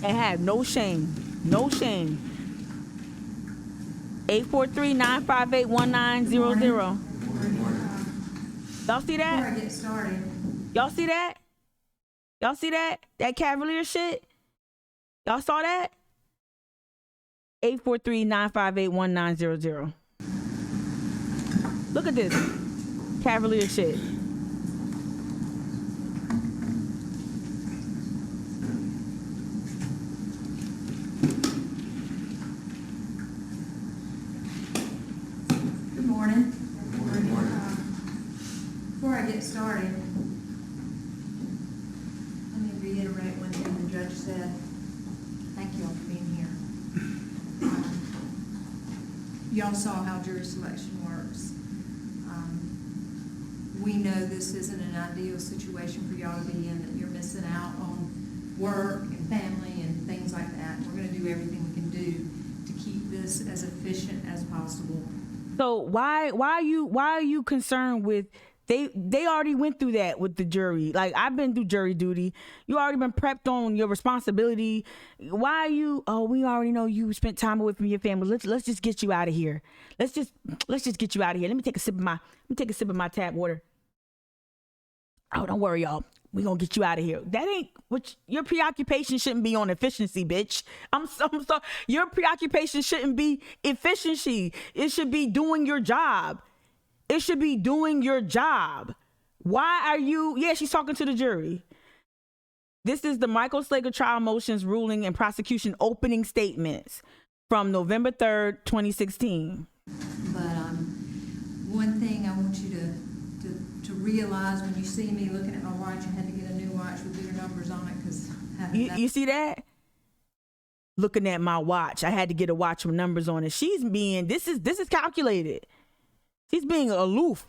And have no shame. No shame. 843-958-1900. Y'all see that? Before I get started. Y'all see that? Y'all see that? That Cavalier shit? Y'all saw that? 843-958-1900. Look at this. Cavalier shit. Good morning. Before I get started, let me reiterate one thing the judge said. Thank you all for being here. Y'all saw how jury selection works. We know this isn't an ideal situation for y'all to be in, that you're missing out on work and family and things like that. We're going to do everything we can do to keep this as efficient as possible. So why are you concerned with they already went through that with the jury? Like, I've been through jury duty. You already been prepped on your responsibility. Why are you? Oh, we already know you spent time away from your family. Let's just get you out of here. Let's just get you out of here. Let me take a sip of my tap water. Oh, don't worry, y'all. We gonna get you out of here. That ain't what your preoccupation shouldn't be on efficiency, bitch. I'm sorry. Your preoccupation shouldn't be efficiency. It should be doing your job. It should be doing your job. Why are you? Yeah, she's talking to the jury. This is the Michael Slager trial motions ruling and prosecution opening statements from November 3rd, 2016. But one thing I want you to realize when you see me looking at my watch, I had to get a new watch with bigger numbers on it because you see that? Looking at my watch, I had to get a watch with numbers on it. She's being this is calculated. She's being aloof.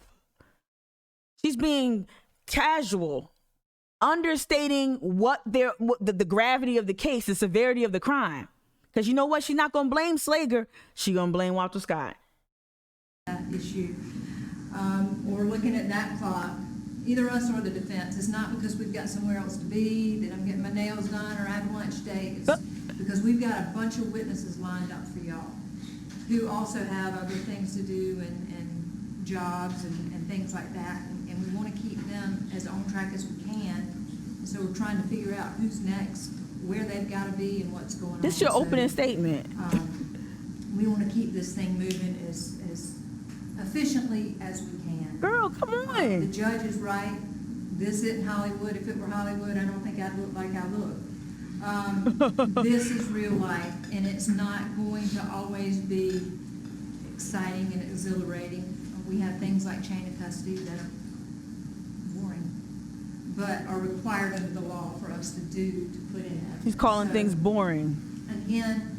She's being casual, understating what the gravity of the case, the severity of the crime. Because you know what? She's not gonna blame Slager. She's gonna blame Walter Scott. That issue. Or looking at that clock, either us or the defense. It's not because we've got somewhere else to be, that I'm getting my nails done, or I have lunch date. It's because we've got a bunch of witnesses lined up for y'all who also have other things to do and jobs and things like that. And we want to keep them as on track as we can. And so we're trying to figure out who's next, where they've got to be, and what's going on. This is your opening statement. We want to keep this thing moving as efficiently as we can. Girl, come on. The judge is right. This isn't Hollywood. If it were Hollywood, I don't think I'd look like I look. This is real life, and it's not going to always be exciting and exhilarating. We have things like chain of custody that are boring, but are required under the law for us to do, to put in evidence. She's calling things boring. Again,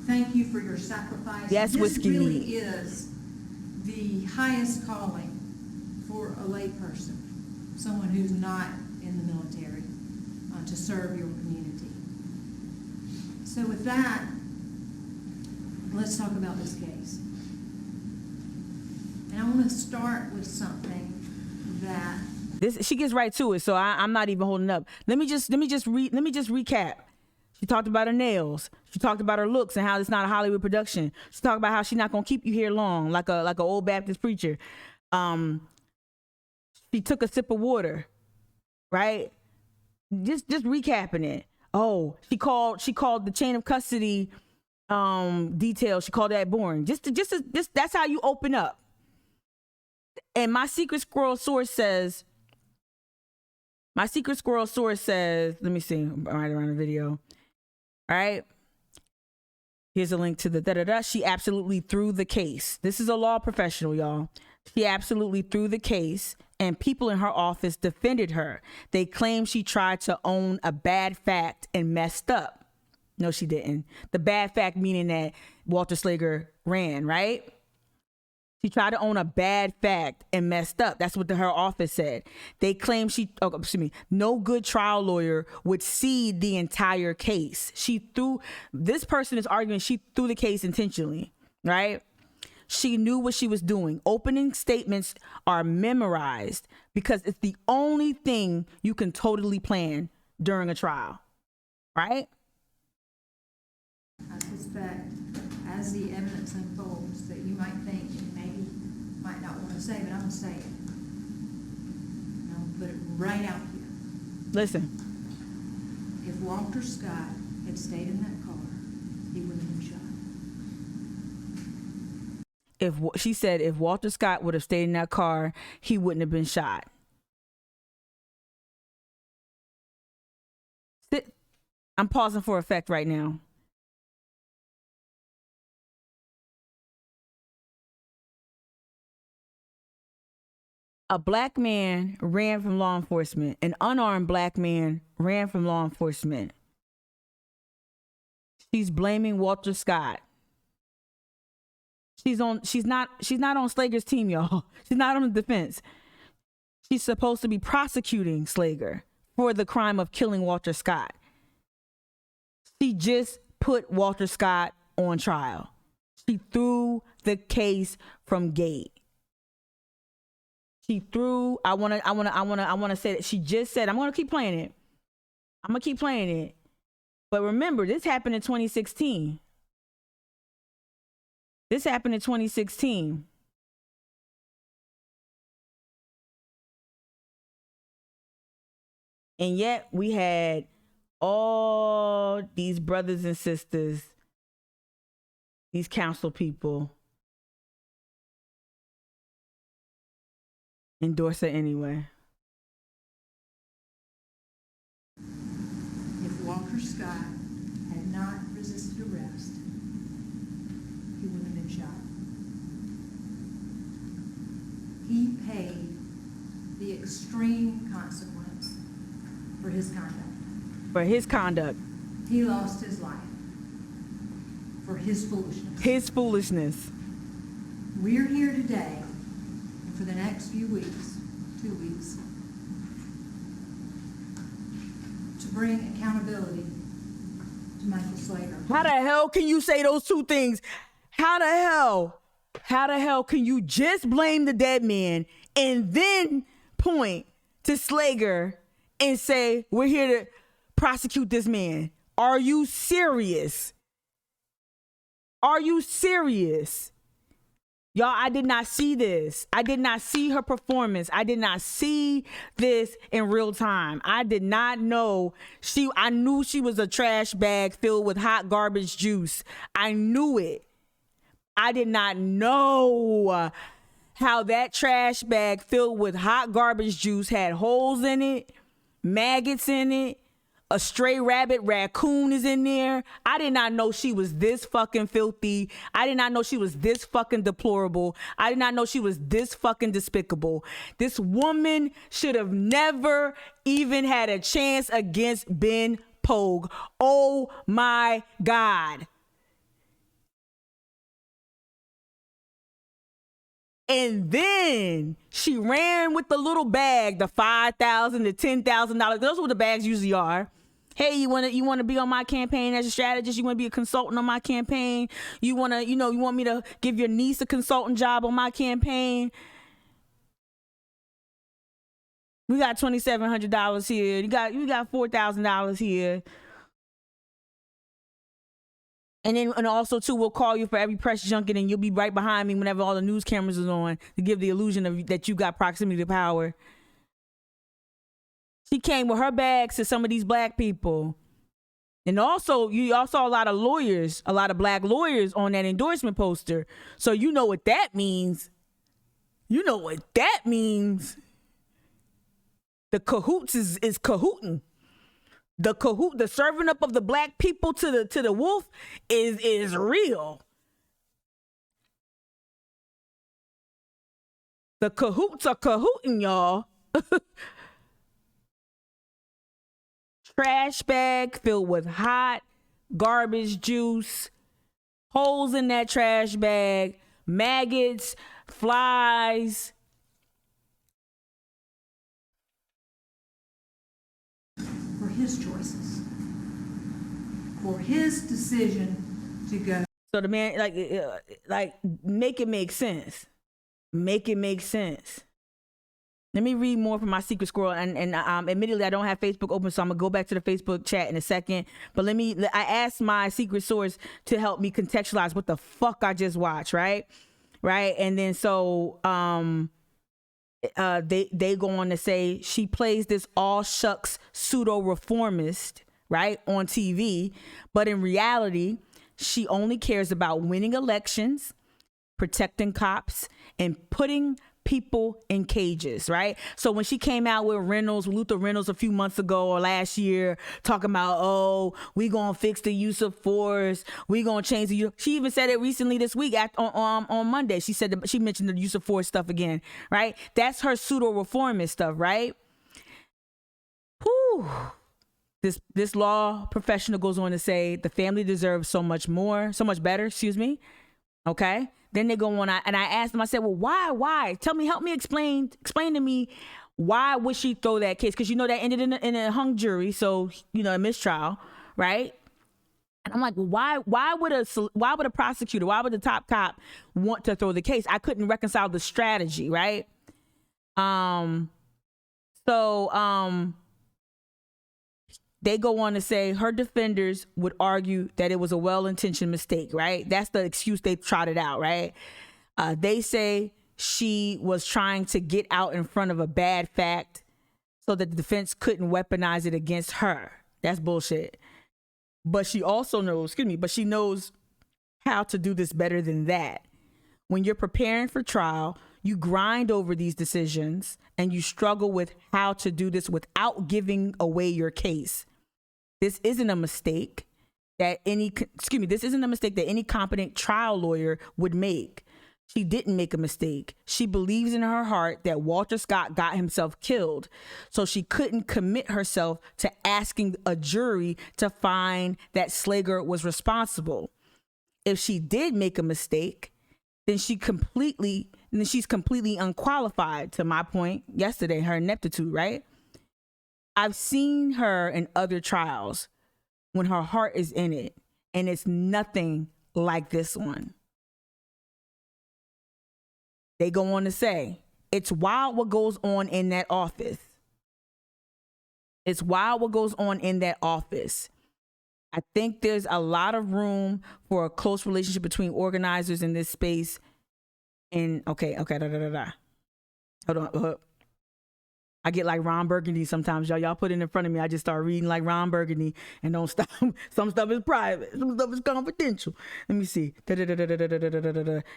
thank you for your sacrifice. Yes, whiskey This really meat. is the highest calling for a lay person, someone who's not in the military, to serve your community. So with that, let's talk about this case. And I want to start with something that She gets right to it, so I'm not even holding up. Let me just recap. She talked about her nails. She talked about her looks and how it's not a Hollywood production. She talked about how she's not gonna keep you here long, like a old Baptist preacher. She took a sip of water, right? Just recapping it. Oh, she called the chain of custody details. She called that boring. Just that's how you open up. And my secret squirrel source says. Let me see, right around the video. All right. Here's a link to the da-da-da. She absolutely threw the case. This is a law professional, y'all. She absolutely threw the case, and people in her office defended her. They claimed she tried to own a bad fact and messed up. No, she didn't. The bad fact meaning that Walter Slager ran, right? She tried to own a bad fact and messed up. That's what her office said. They claimed no good trial lawyer would cede the entire case. This person is arguing she threw the case intentionally, right? She knew what she was doing. Opening statements are memorized because it's the only thing you can totally plan during a trial, right? I suspect as the evidence unfolds that you might think and maybe might not want to say, but I'm going to say it. And I'm going to put it right out here. Listen. If Walter Scott had stayed in that car, he wouldn't have been shot. She said if Walter Scott would have stayed in that car, he wouldn't have been shot. I'm pausing for effect right now. A black man ran from law enforcement. An unarmed black man ran from law enforcement. She's blaming Walter Scott. She's not on Slager's team, y'all. She's not on the defense. She's supposed to be prosecuting Slager for the crime of killing Walter Scott. She just put Walter Scott on trial. She threw the case from gate. She threw. I want to say that she just said, I'm going to keep playing it. I'm going to keep playing it. But remember, this happened in 2016. This happened in 2016. And yet we had all these brothers and sisters, these council people, endorse her anyway. If Walter Scott had not resisted arrest, he wouldn't have been shot. He paid the extreme consequence for his conduct. For his conduct. He lost his life for his foolishness. His foolishness. We're here today, and for the next few weeks, 2 weeks, to bring accountability to Michael Slager. How the hell can you say those two things? How the hell can you just blame the dead man and then point to Slager and say, we're here to prosecute this man? Are you serious? Are you serious? Y'all, I did not see this. I did not see her performance. I did not see this in real time. I did not know I knew she was a trash bag filled with hot garbage juice. I knew it. I did not know how that trash bag filled with hot garbage juice had holes in it, maggots in it, a stray raccoon is in there. I did not know she was this fucking filthy. I did not know she was this fucking deplorable. I did not know she was this fucking despicable. This woman should have never even had a chance against Ben Pogue. Oh my God. And then she ran with the little bag, the $5,000, the $10,000. Those are what the bags usually are. Hey, you want to be on my campaign as a strategist? You want to be a consultant on my campaign? You want me to give your niece a consultant job on my campaign? We got $2,700 here. You got $4,000 here. And also too, we'll call you for every press junket, and you'll be right behind me whenever all the news cameras is on to give the illusion of that you got proximity to power. She came with her bags to some of these black people. And also, you also saw a lot of black lawyers on that endorsement poster. So you know what that means. You know what that means. The cahoots is cahooting. The serving up of the black people to the wolf is real. The cahoots are cahooting, y'all. Trash bag filled with hot garbage juice, holes in that trash bag, maggots, flies. For his choices, for his decision to go. So the man, like, make it make sense. Make it make sense. Let me read more from my secret squirrel. And admittedly, I don't have Facebook open, so I'm gonna go back to the Facebook chat in a second. But I asked my secret source to help me contextualize what the fuck I just watched, right? And then so they go on to say she plays this all shucks pseudo reformist, right, on TV, but in reality, she only cares about winning elections, protecting cops, and putting people in cages, right? So when she came out with Luther Reynolds a few months ago or last year, talking about, oh, we gonna fix the use of force, we gonna change the use. She even said it recently this week on Monday. She said she mentioned the use of force stuff again, right? That's her pseudo reformist stuff, right? Whew. This law professional goes on to say the family deserves so much better, okay? Then they go on, and I asked them, I said, well, why? Tell me, help me explain to me, why would she throw that case? Because, that ended in a hung jury, so, a mistrial, right? And I'm like, well, why would a prosecutor, why would the top cop want to throw the case? I couldn't reconcile the strategy, right? They go on to say her defenders would argue that it was a well-intentioned mistake, right? That's the excuse they trotted out, right? They say she was trying to get out in front of a bad fact so that the defense couldn't weaponize it against her. That's bullshit. But she also knows, she knows how to do this better than that. When you're preparing for trial, you grind over these decisions and you struggle with how to do this without giving away your case. This isn't a mistake that any competent trial lawyer would make. She didn't make a mistake. She believes in her heart that Walter Scott got himself killed, so she couldn't commit herself to asking a jury to find that Slager was responsible. If she did make a mistake, then she's completely unqualified, to my point yesterday, her ineptitude, right? I've seen her in other trials when her heart is in it, and it's nothing like this one. They go on to say, it's wild what goes on in that office. It's wild what goes on in that office. I think there's a lot of room for a close relationship between organizers in this space. And okay. Hold on. I get like Ron Burgundy sometimes, y'all. Y'all put it in front of me. I just start reading like Ron Burgundy and don't stop. Some stuff is private. Some stuff is confidential. Let me see.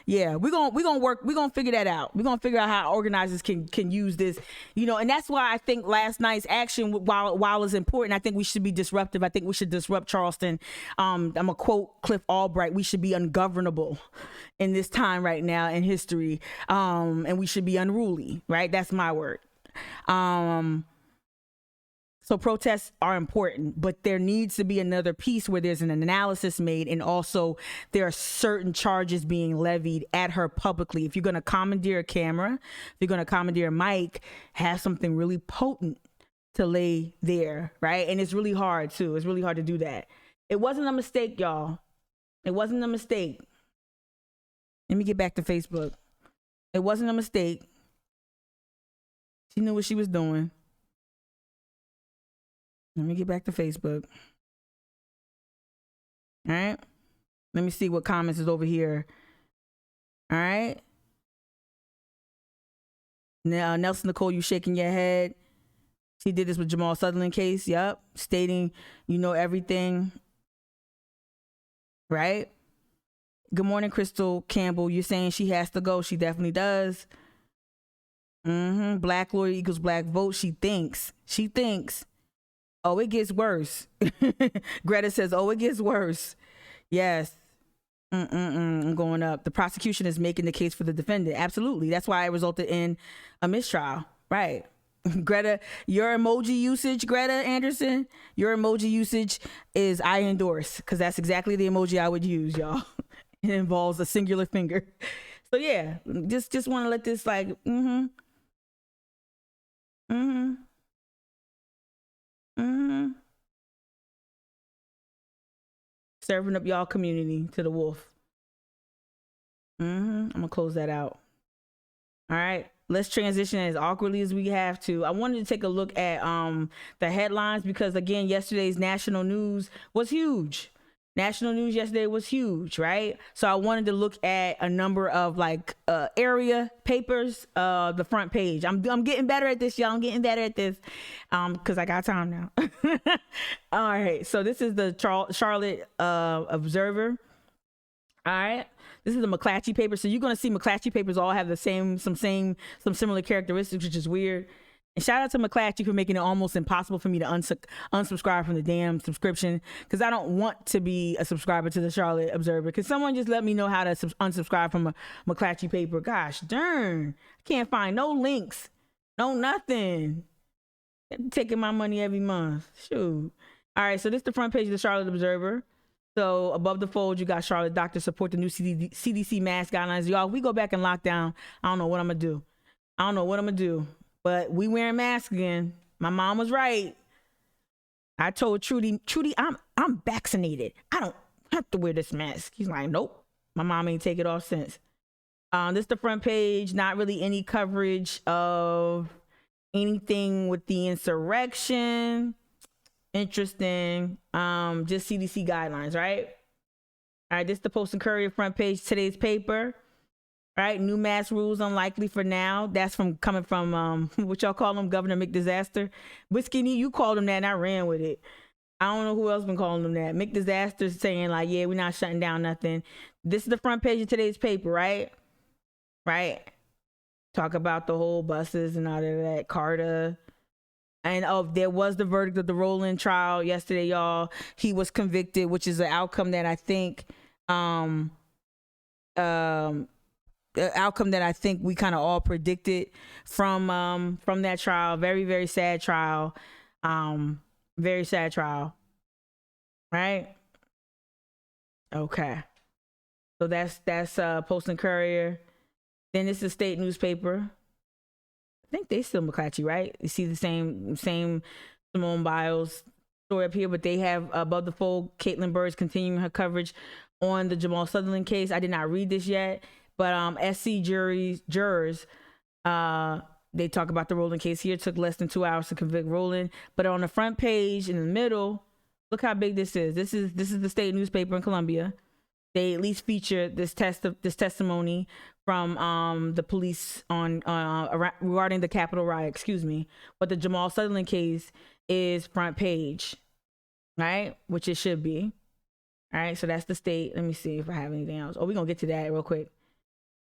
Yeah, we're gonna work. We're gonna figure that out. We're gonna figure out how organizers can use this, and that's why I think last night's action, while it's important, I think we should be disruptive. I think we should disrupt Charleston. I'm gonna quote Cliff Albright: "We should be ungovernable in this time right now in history, and we should be unruly." Right? That's my word. So protests are important, but there needs to be another piece where there's an analysis made, and also there are certain charges being levied at her publicly. If you're going to commandeer a camera, if you're going to commandeer a mic, have something really potent to lay there, right? And it's really hard too. It's really hard to do that. It wasn't a mistake, y'all. It wasn't a mistake. Let me get back to Facebook. It wasn't a mistake. She knew what she was doing. Let me get back to Facebook. All right. Let me see what comments is over here. All right. Now, Nelson Nicole, you shaking your head. She did this with Jamal Sutherland case. Yep. Stating, everything. Right. Good morning, Crystal Campbell. You're saying she has to go. She definitely does. Black lawyer equals black vote. She thinks. Oh, it gets worse. Greta says, oh, it gets worse. Yes. I'm going up. The prosecution is making the case for the defendant. Absolutely. That's why it resulted in a mistrial. Right. Greta, your emoji usage, Greta Anderson, your emoji usage is I endorse, because that's exactly the emoji I would use, y'all. It involves a singular finger. So yeah, just want to let this like, serving up y'all community to the wolf. I'm gonna close that out. All right, let's transition as awkwardly as we have to. I wanted to take a look at the headlines, because again, yesterday's national news was huge. National news yesterday was huge, right? So I wanted to look at a number of like area papers, the front page. I'm getting better at this, y'all. I'm getting better at this because I got time now. All right, so this is the Charlotte Observer. All right, this is the McClatchy paper. So you're gonna see McClatchy papers all have some similar characteristics, which is weird. And shout out to McClatchy for making it almost impossible for me to unsubscribe from the damn subscription, because I don't want to be a subscriber to the Charlotte Observer. Because someone just let me know how to unsubscribe from a McClatchy paper. Gosh darn, I can't find no links, no nothing. I'm taking my money every month. Shoot. All right, so this is the front page of the Charlotte Observer. So above the fold, you got Charlotte doctors support the new CDC mask guidelines. Y'all, we go back in lockdown, I don't know what I'm gonna do. But we wearing masks again. My mom was right. I told Trudy, I'm vaccinated. I don't have to wear this mask. He's like, nope. My mom ain't take it off since. This is the front page. Not really any coverage of anything with the insurrection. Interesting. Just CDC guidelines, right? All right, this is the Post and Courier front page, today's paper. All right, new mask rules unlikely for now. That's coming from what y'all call him, Governor McDisaster. Whiskey, you called him that, and I ran with it. I don't know who else been calling him that. McDisaster's saying like, yeah, we're not shutting down nothing. This is the front page of today's paper, right? Right. Talk about the whole buses and all of that, Carter. And there was the verdict of the Rowland trial yesterday, y'all. He was convicted, which is an outcome that I think we kind of all predicted from that trial. Very, very sad trial. Very sad trial. Right? Okay. So that's Post and Courier. Then this is State newspaper. I think they still McClatchy, right? You see the same Simone Biles story up here, but they have above the fold, Caitlin Bird's continuing her coverage on the Jamal Sutherland case. I did not read this yet. But SC jurors, they talk about the Rowland case here. It took less than 2 hours to convict Rowland. But on the front page in the middle, look how big this is. This is the state newspaper in Columbia. They at least feature this testimony from the police on regarding the Capitol riot. Excuse me. But the Jamal Sutherland case is front page, right? Which it should be. All right. So that's the state. Let me see if I have anything else. Oh, we're gonna get to that real quick.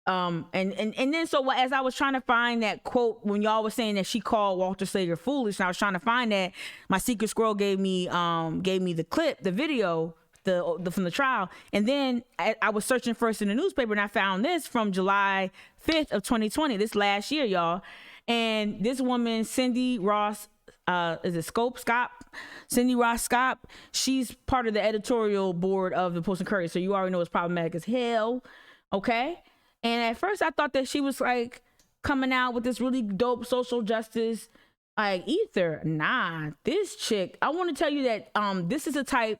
And then so as I was trying to find that quote when y'all was saying that she called Walter Slager foolish, and I was trying to find that, my secret squirrel gave me the clip, the video, from the trial, and then I was searching first in the newspaper, and I found this from July 5th of 2020, this last year, y'all. And this woman, Cindy Ross, Cindy Ross Scott, she's part of the editorial board of the Post and Courier, so you already know it's problematic as hell, okay? And at first I thought that she was like coming out with this really dope social justice like ether. Nah, this chick, I want to tell you that this is a type.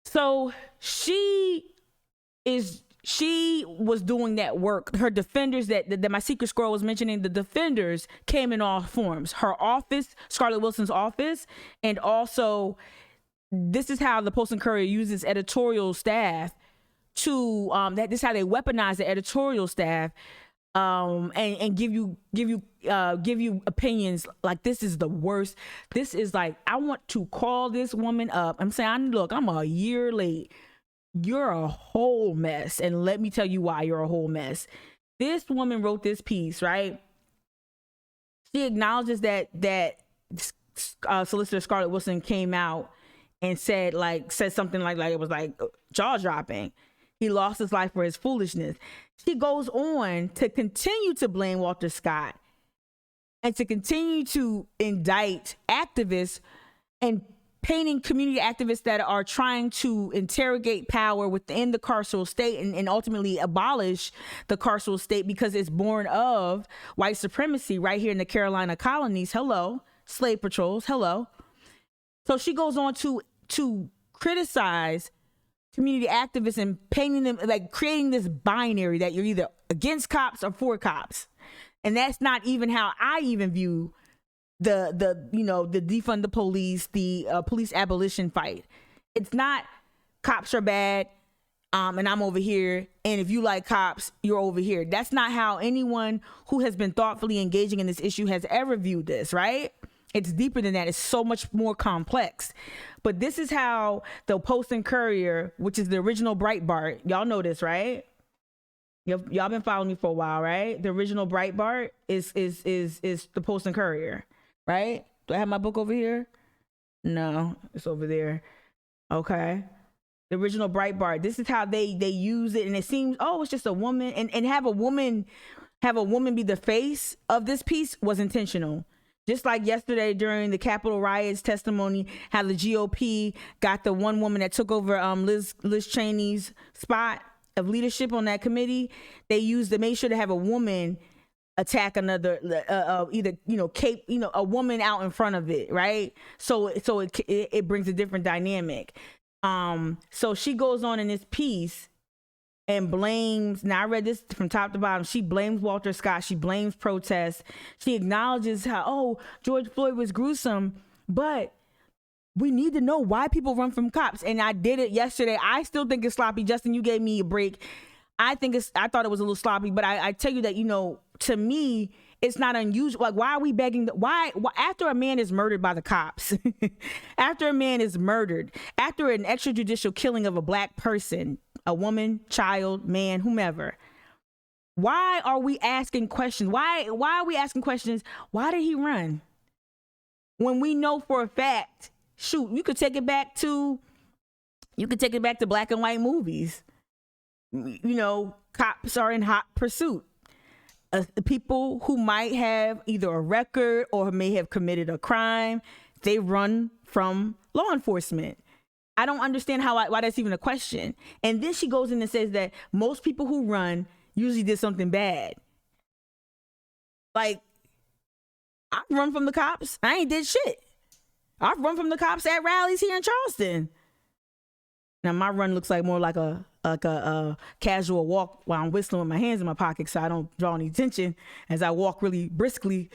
So she was doing that work. Her defenders that my secret squirrel was mentioning, the defenders came in all forms. Her office, Scarlett Wilson's office, and also this is how the Post and Courier uses editorial staff to this is how they weaponize the editorial staff and give you opinions like this is the worst. This is like, I want to call this woman up. I'm saying, look, I'm a year late. You're a whole mess, and let me tell you why you're a whole mess. This woman wrote this piece, right? She acknowledges that Solicitor Scarlett Wilson came out and said something like it was like jaw dropping. He lost his life for his foolishness. She goes on to continue to blame Walter Scott and to continue to indict activists and painting community activists that are trying to interrogate power within the carceral state and ultimately abolish the carceral state because it's born of white supremacy right here in the Carolina colonies. Hello. Slave patrols. Hello. So she goes on to criticize community activists and painting them, like creating this binary that you're either against cops or for cops. And that's not even how I even view the defund the police, the police abolition fight. It's not cops are bad, and I'm over here, and if you like cops, you're over here. That's not how anyone who has been thoughtfully engaging in this issue has ever viewed this, right? It's deeper than that. It's so much more complex. But this is how the Post and Courier, which is the original Breitbart, y'all know this, right? Y'all been following me for a while, right? The original Breitbart is the Post and Courier, right? Do I have my book over here? No, it's over there. Okay. The original Breitbart. This is how they use it, and it seems, it's just a woman, and have a woman be the face of this piece was intentional. Just like yesterday during the Capitol riots testimony, how the GOP got the one woman that took over Liz Cheney's spot of leadership on that committee. They made sure to have a woman attack another, a woman out in front of it, right? So it brings a different dynamic. So she goes on in this piece and blames, now I read this from top to bottom, she blames Walter Scott, she blames protests, she acknowledges how, George Floyd was gruesome, but we need to know why people run from cops. And I did it yesterday. I still think it's sloppy. Justin, you gave me a break. I thought it was a little sloppy, but I tell you that, to me, it's not unusual. Like, why are we begging? Why after a man is murdered by the cops, after a man is murdered, after an extrajudicial killing of a black person, a woman, child, man, whomever, why are we asking questions? Why are we asking questions? Why did he run? When we know for a fact, shoot, you could take it back to black and white movies. Cops are in hot pursuit. People who might have either a record or may have committed a crime, they run from law enforcement. I don't understand why that's even a question. And then she goes in and says that most people who run usually did something bad. Like, I've run from the cops. I ain't did shit. I've run from the cops at rallies here in Charleston. Now my run looks like more like a casual walk while I'm whistling with my hands in my pocket, so I don't draw any attention as I walk really briskly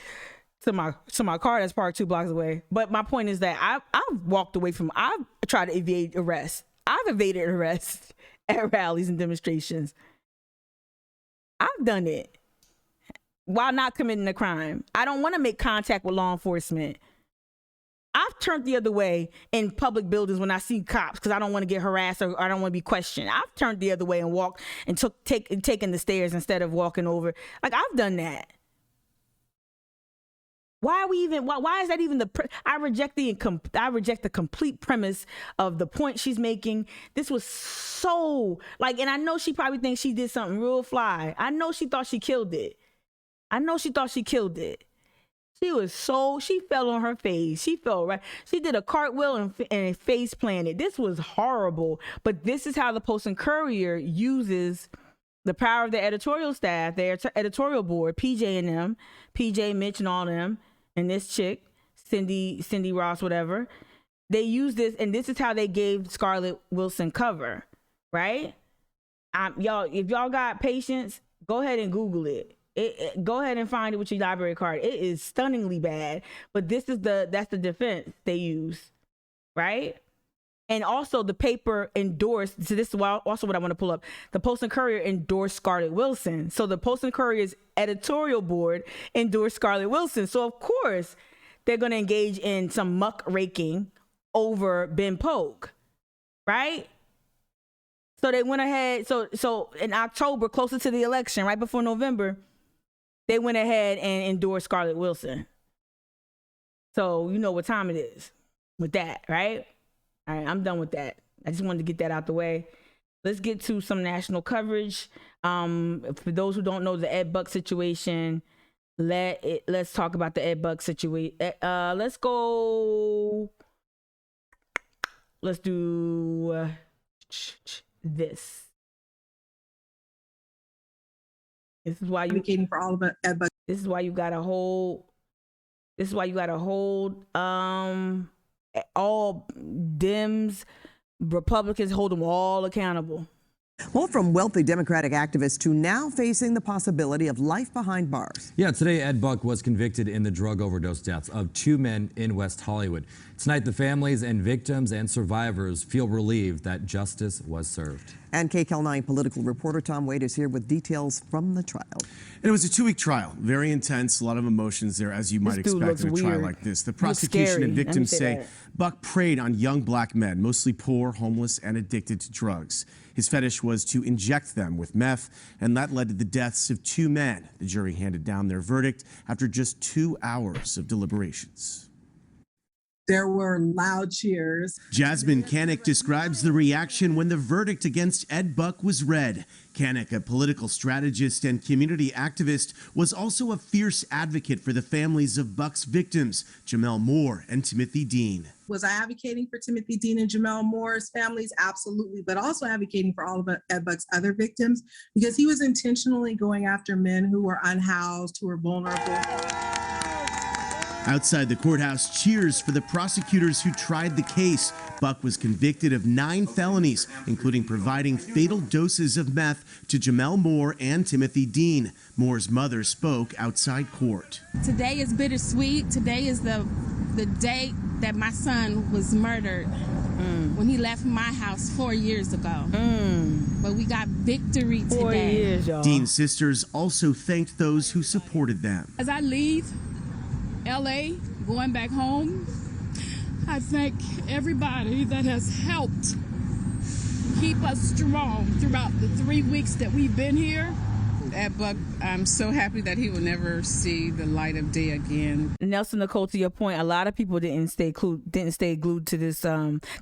to my car that's parked 2 blocks away. But my point is that I've walked away from. I've tried to evade arrest. I've evaded arrest at rallies and demonstrations. I've done it while not committing a crime. I don't want to make contact with law enforcement. I've turned the other way in public buildings when I see cops because I don't want to get harassed or I don't want to be questioned. I've turned the other way and walked and taken the stairs instead of walking over. Like, I've done that. Why is that even I reject the complete premise of the point she's making. This was so and I know she probably thinks she did something real fly. I know she thought she killed it. She fell on her face. She fell right. She did a cartwheel and face planted. This was horrible. But this is how the Post and Courier uses the power of the editorial staff, their editorial board, PJ and them, PJ, Mitch and all them, and this chick, Cindy Ross, whatever. They use this, and this is how they gave Scarlett Wilson cover, right? Y'all, if y'all got patience, go ahead and Google it. Go ahead and find it with your library card. It is stunningly bad, but that's the defense they use, right? And also the paper endorsed. So this is also what I want to pull up. The Post and Courier endorsed Scarlett Wilson. So the Post and Courier's editorial board endorsed Scarlett Wilson. So of course they're going to engage in some muck raking over Ben Polk, right? So they went ahead. So in October, closer to the election, right before November, they went ahead and endorsed Scarlett Wilson. So you know what time it is with that, right? All right, I'm done with that. I just wanted to get that out the way. Let's get to some national coverage. For those who don't know the Ed Buck situation, let's talk about the Ed Buck situation. Let's do this. This is why you advocating for all of Ed Buck. This is why you gotta hold. This is why you gotta hold all Dems, Republicans, hold them all accountable. Well, from wealthy Democratic activists to now facing the possibility of life behind bars. Yeah, today Ed Buck was convicted in the drug overdose deaths of 2 men in West Hollywood. Tonight, the families and victims and survivors feel relieved that justice was served. And KCAL 9 political reporter Tom Wade is here with details from the trial. And it was a 2-week trial, very intense, a lot of emotions there, as you might expect in a trial like this. The prosecution and victims say Buck preyed on young black men, mostly poor, homeless, and addicted to drugs. His fetish was to inject them with meth, and that led to the deaths of 2 men. The jury handed down their verdict after just 2 hours of deliberations. There were loud cheers. Jasmine Canick describes the reaction when the verdict against Ed Buck was read. Canick, a political strategist and community activist, was also a fierce advocate for the families of Buck's victims, Jamel Moore and Timothy Dean. Was I advocating for Timothy Dean and Jamel Moore's families? Absolutely, but also advocating for all of Ed Buck's other victims, because he was intentionally going after men who were unhoused, who were vulnerable. Outside the courthouse, cheers for the prosecutors who tried the case. Buck was convicted of 9 felonies, including providing fatal doses of meth to Jamel Moore and Timothy Dean. Moore's mother spoke outside court. Today is bittersweet. Today is the day that my son was murdered when he left my house 4 years ago. But we got victory today. 4 years, y'all. Dean's sisters also thanked those who supported them. As I leave LA, going back home, I thank everybody that has helped keep us strong throughout the 3 weeks that we've been here. Ed Buck, I'm so happy that he will never see the light of day again. Nelson, Nicole, to your point, a lot of people didn't stay glued to this.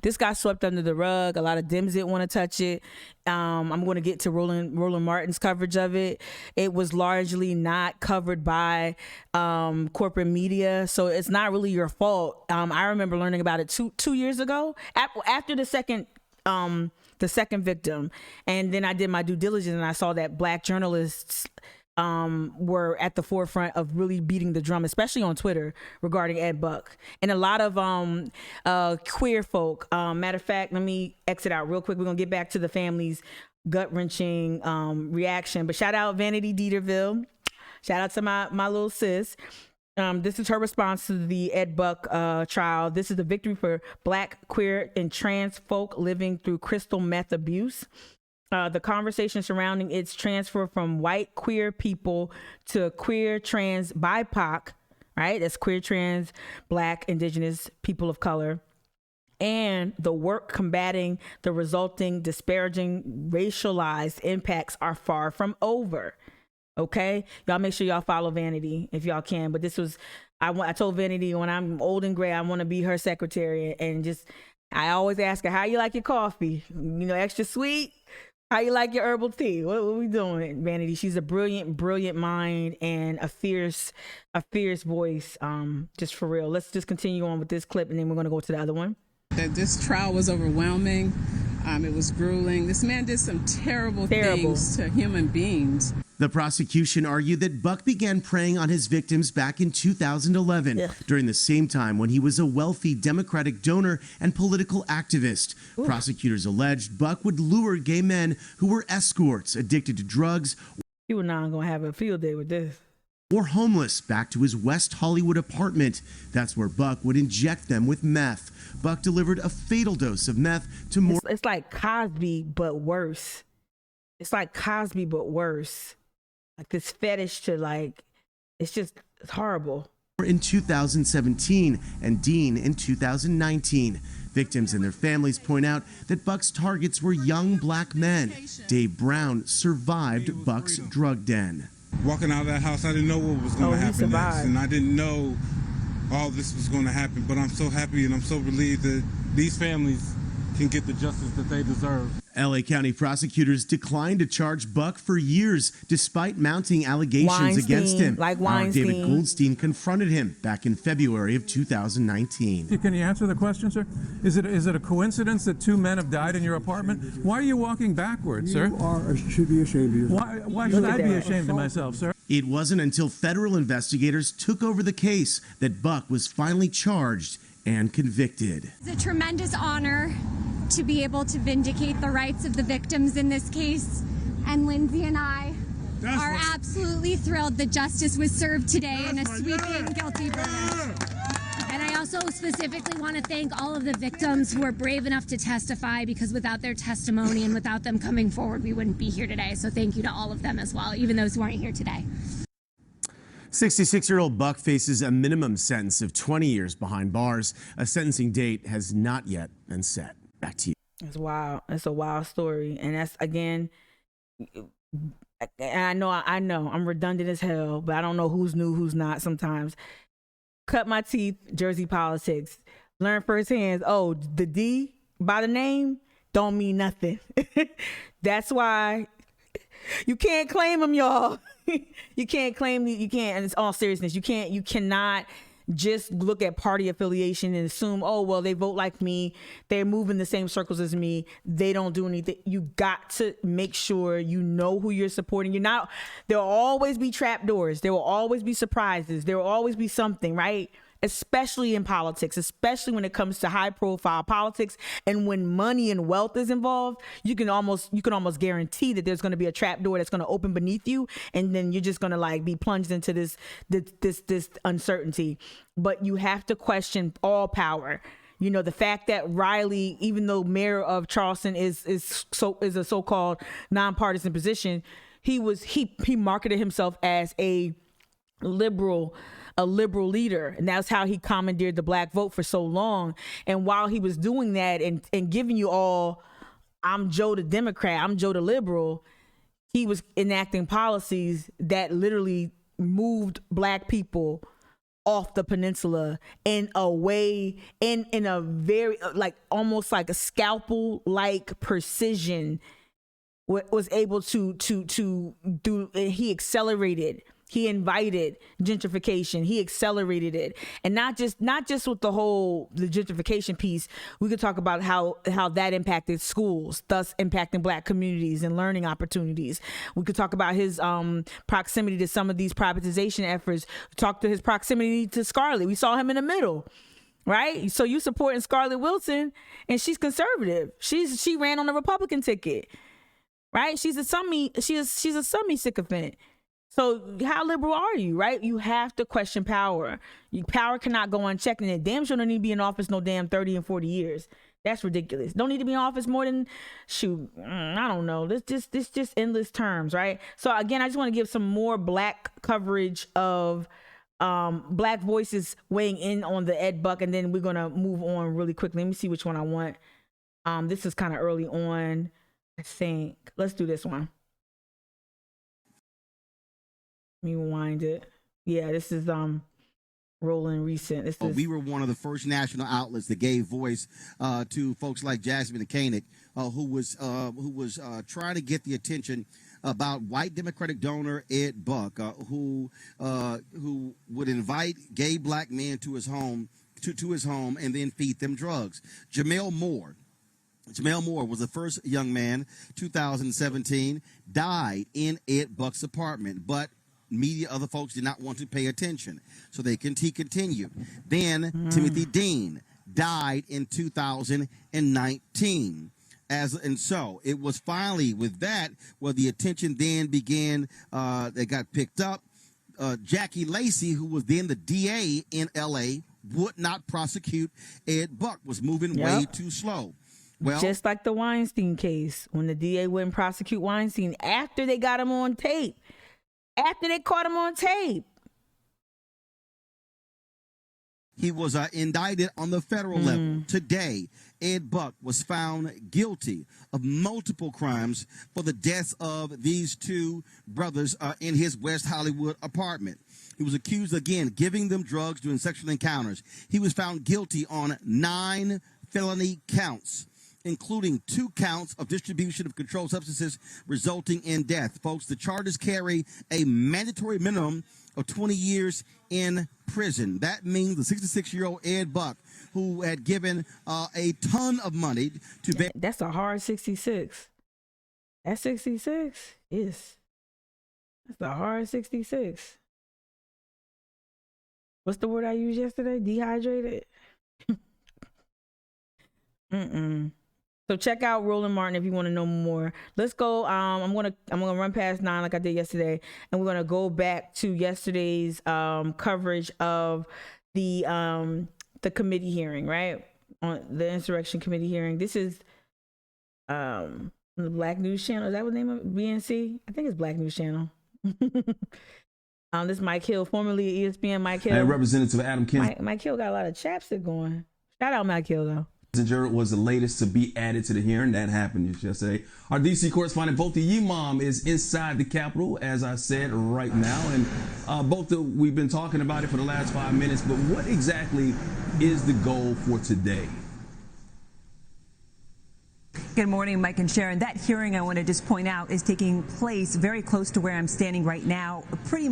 This got swept under the rug. A lot of Dems didn't want to touch it. I'm going to get to Roland Martin's coverage of it. It was largely not covered by corporate media, so it's not really your fault. I remember learning about it two years ago after the second victim, and then I did my due diligence and I saw that black journalists were at the forefront of really beating the drum, especially on Twitter, regarding Ed Buck. And a lot of queer folk, matter of fact, let me exit out real quick. We're gonna get back to the family's gut-wrenching reaction, but shout out Vanity Dieterville, shout out to my little sis. This is her response to the Ed Buck trial. This is the victory for black, queer, and trans folk living through crystal meth abuse. The conversation surrounding its transfer from white queer people to queer, trans, BIPOC, right? That's queer, trans, black, indigenous, people of color. And the work combating the resulting disparaging racialized impacts are far from over. Okay, y'all make sure y'all follow Vanity if y'all can. But this was, I told Vanity when I'm old and gray, I want to be her secretary, and I always ask her, how you like your coffee? Extra sweet? How you like your herbal tea? What we doing, Vanity? She's a brilliant mind and a fierce voice. Just for real. Let's just continue on with this clip, and then we're gonna go to the other one. That this trial was overwhelming. It was grueling. This man did some terrible things to human beings. The prosecution argued that Buck began preying on his victims back in 2011, during the same time when he was a wealthy Democratic donor and political activist. Ooh. Prosecutors alleged Buck would lure gay men who were escorts, addicted to drugs. You were not going to have a field day with this. Or homeless back to his West Hollywood apartment. That's where Buck would inject them with meth. Buck delivered a fatal dose of meth to more. It's like Cosby, but worse. It's like Cosby, but worse. Like this fetish to it's horrible. In 2017 and Dean in 2019. Victims and their families point out that Buck's targets were young black men. Dave Brown survived Buck's drug den. Walking out of that house, I didn't know what was going to happen next, and I didn't know all this was going to happen, but I'm so happy and I'm so relieved that these families can get the justice that they deserve. LA County prosecutors declined to charge Buck for years, despite mounting allegations against him. Like Our David Weinstein. Goldstein confronted him back in February of 2019. Can you answer the question, sir? Is it a coincidence that 2 men have died in your apartment? Why are you walking backwards, sir? You should be ashamed of yourself. Why should I be ashamed of myself, sir? It wasn't until federal investigators took over the case that Buck was finally charged and convicted. It's a tremendous honor to be able to vindicate the rights of the victims in this case. And Lindsay and I are absolutely thrilled that justice was served today in a sweeping guilty verdict. And I also specifically want to thank all of the victims who were brave enough to testify, because without their testimony and without them coming forward, we wouldn't be here today. So thank you to all of them as well, even those who aren't here today. 66-year-old Buck faces a minimum sentence of 20 years behind bars. A sentencing date has not yet been set. Back to you. It's wild. It's a wild story. And that's, again, and I know I'm redundant as hell, but I don't know who's new, who's not sometimes. Cut my teeth, Jersey politics. Learn firsthand, oh, the D by the name don't mean nothing. That's why you can't claim them, y'all. You can't claim, you can't, and it's all seriousness. You cannot just look at party affiliation and assume, oh, well, they vote like me, they're moving the same circles as me, they don't do anything. You got to make sure you know who you're supporting. There will always be trapdoors, there will always be surprises, there will always be something, right? Especially in politics, especially when it comes to high profile politics, and when money and wealth is involved, you can almost guarantee that there's going to be a trapdoor that's going to open beneath you, and then you're just going to like be plunged into this uncertainty. But you have to question all power. You know, the fact that Riley, even though mayor of Charleston is a so-called nonpartisan position, he marketed himself as a liberal leader, and that's how he commandeered the black vote for so long. And while he was doing that and giving you all, I'm Joe the Democrat, I'm Joe the liberal, he was enacting policies that literally moved black people off the peninsula in a way, in a very, like, almost like a scalpel like precision, was able to do. He accelerated. He invited gentrification. He accelerated it, and not just with the gentrification piece. We could talk about how that impacted schools, thus impacting black communities and learning opportunities. We could talk about his proximity to some of these privatization efforts. Talk to his proximity to Scarlett. We saw him in the middle, right? So you supporting Scarlett Wilson, and she's conservative. She ran on the Republican ticket, right? She's a Summie sycophant. So how liberal are you, right? You have to question power. Power cannot go unchecked, and it damn sure don't need to be in office no damn 30 and 40 years. That's ridiculous. Don't need to be in office more than, I don't know. This just endless terms, right? So again, I just want to give some more black coverage of black voices weighing in on the Ed Buck, and then we're gonna move on really quickly. Let me see which one I want. This is kind of early on, I think. Let's do this one. Let me rewind it. Yeah, this is rolling recent. We were one of the first national outlets that gave voice to folks like Jasmine Koenig, who was trying to get the attention about white Democratic donor Ed Buck, who would invite gay black men to his home and then feed them drugs. Jamal Moore was the first young man, 2017, died in Ed Buck's apartment, but media, other folks did not want to pay attention, so he continued. Then Timothy Dean died in 2019. And so it was finally with that where the attention then began. They got picked up. Jackie Lacey, who was then the DA in LA, would not prosecute Ed Buck, was moving way too slow. Well, just like the Weinstein case, when the DA wouldn't prosecute Weinstein after they got him on tape. After they caught him on tape. He was indicted on the federal level. Today, Ed Buck was found guilty of multiple crimes for the deaths of these two brothers in his West Hollywood apartment. He was accused, again, giving them drugs during sexual encounters. He was found guilty on 9 felony counts. including 2 counts of distribution of controlled substances resulting in death. Folks, the charges carry a mandatory minimum of 20 years in prison. That means the 66-year-old Ed Buck, who had given a ton of money to... That's a hard 66. That 66 is... That's a hard 66. What's the word I used yesterday? Dehydrated? So check out Roland Martin if you want to know more. Let's go. I'm gonna run past 9 like I did yesterday, and we're gonna go back to yesterday's coverage of the committee hearing, right? On the insurrection committee hearing. This is the Black News Channel. Is that what the name of it? BNC? I think it's Black News Channel. This is Mike Hill, formerly ESPN Mike Hill. And Representative Adam Kinzinger. Mike Hill got a lot of chapstick going. Shout out Mike Hill though. Kinzinger was the latest to be added to the hearing. That happened yesterday. Our DC correspondent, Bothie Yimam, is inside the Capitol, as I said, right now. And we've been talking about it for the last 5 minutes, but what exactly is the goal for today? Good morning, Mike and Sharon. That hearing, I want to just point out, is taking place very close to where I'm standing right now. Pretty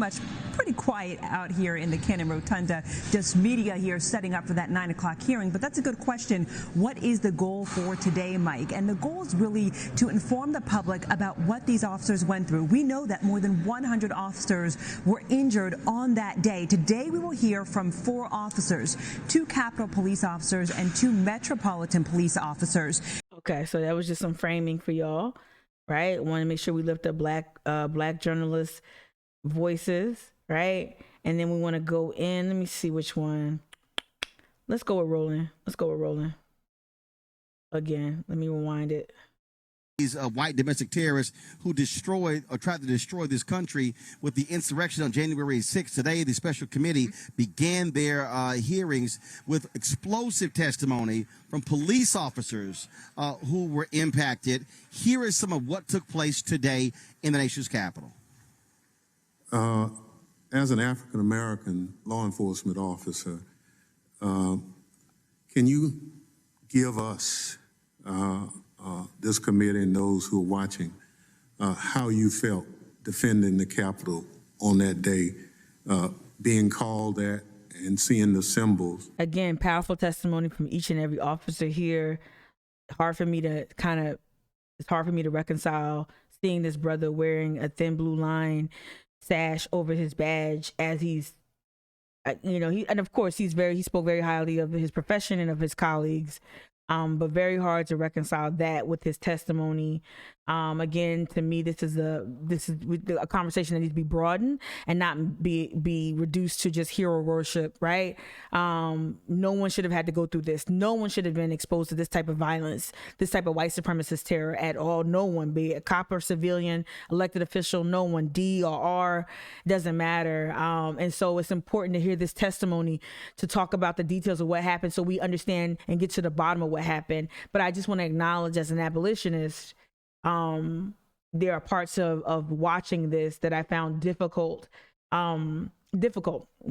quiet out here in the Cannon Rotunda. Just media here setting up for that 9 o'clock hearing. But that's a good question. What is the goal for today, Mike? And the goal is really to inform the public about what these officers went through. We know that more than 100 officers were injured on that day. Today, we will hear from 4 officers, 2 Capitol Police officers and 2 Metropolitan Police officers. Okay, so that was just some framing for y'all, right? Want to make sure we lift up black journalists' voices, right? And then we want to go in. Let me see which one. Let's go with Roland. Again, let me rewind it. These white domestic terrorists who destroyed or tried to destroy this country with the insurrection on January 6th. Today, the special committee began their hearings with explosive testimony from police officers who were impacted. Here is some of what took place today in the nation's capital. As an African-American law enforcement officer, can you give us this committee and those who are watching, how you felt defending the Capitol on that day, being called at and seeing the symbols. Again, powerful testimony from each and every officer here. It's hard for me to reconcile seeing this brother wearing a thin blue line sash over his badge as he's, and of course he spoke very highly of his profession and of his colleagues. But very hard to reconcile that with his testimony. Again, to me, this is a conversation that needs to be broadened and not be reduced to just hero worship, right? No one should have had to go through this. No one should have been exposed to this type of violence, this type of white supremacist terror at all. No one, be it a cop or civilian, elected official, no one, D or R, doesn't matter. And so it's important to hear this testimony to talk about the details of what happened so we understand and get to the bottom of what happened. But I just want to acknowledge, as an abolitionist, there are parts of watching this that I found difficult,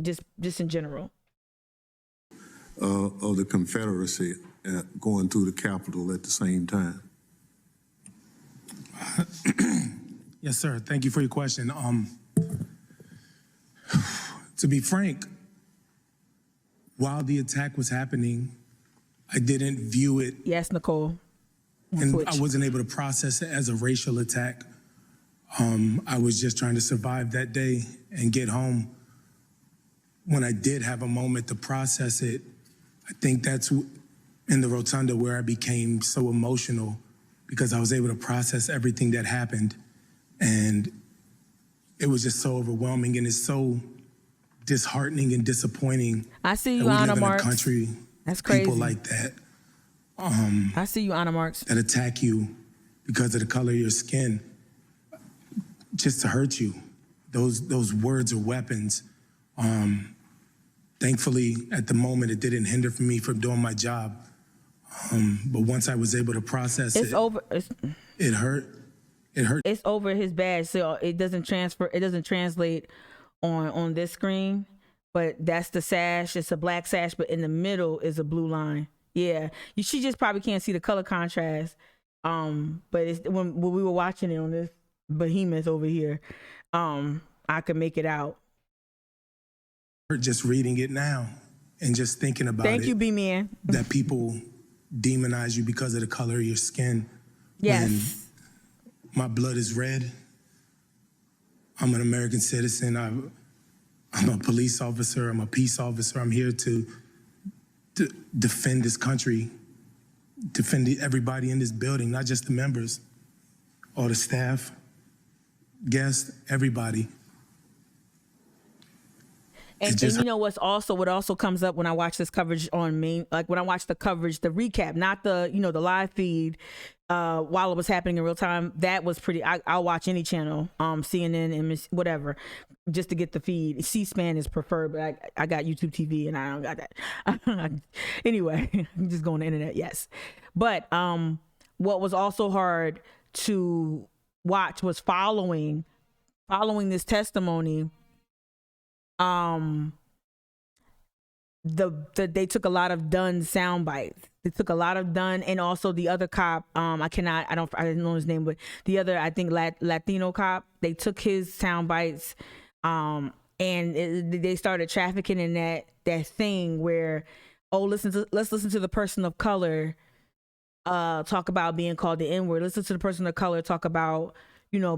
just in general. Of the Confederacy going through the Capitol at the same time. Yes, sir. Thank you for your question. To be frank, while the attack was happening, I didn't view it. Yes, Nicole. And I wasn't able to process it as a racial attack. I was just trying to survive that day and get home. When I did have a moment to process it, I think that's in the rotunda where I became so emotional, because I was able to process everything that happened. And it was just so overwhelming, and it's so disheartening and disappointing. I see you, Anna Marks. In a country, that's crazy. People like that. I see you, Anna Marks. That attack you because of the color of your skin, just to hurt you. Those words are weapons. Thankfully, at the moment, it didn't hinder me from doing my job. But once I was able to process it, it hurt. It hurt. It's over his badge, so it doesn't transfer. It doesn't translate on this screen. But that's the sash. It's a black sash, but in the middle is a blue line. Yeah, she just probably can't see the color contrast. But it's when we were watching it on this behemoth over here, I could make it out. Just reading it now and just thinking about Thank you, B-Man. That people demonize you because of the color of your skin. Yes. When my blood is red, I'm an American citizen. I'm a police officer. I'm a peace officer. I'm here to defend this country, defend everybody in this building, not just the members, all the staff, guests, everybody. And you know what also comes up when I watch this coverage on main, like when I watch the coverage, the recap, not the, the live feed, while it was happening in real time, that was pretty, I'll watch any channel, CNN and whatever, just to get the feed. C-SPAN is preferred, but I got YouTube TV and I don't got that. Anyway, I'm just going to the internet, yes. But what was also hard to watch was following this testimony. They took a lot of Dunn sound bites. They took a lot of Dunn, and also the other cop, I didn't know his name, but the other, I think Latino cop, they took his sound bites, and they started trafficking in that thing where, let's listen to the person of color talk about being called the N-word. Listen to the person of color talk about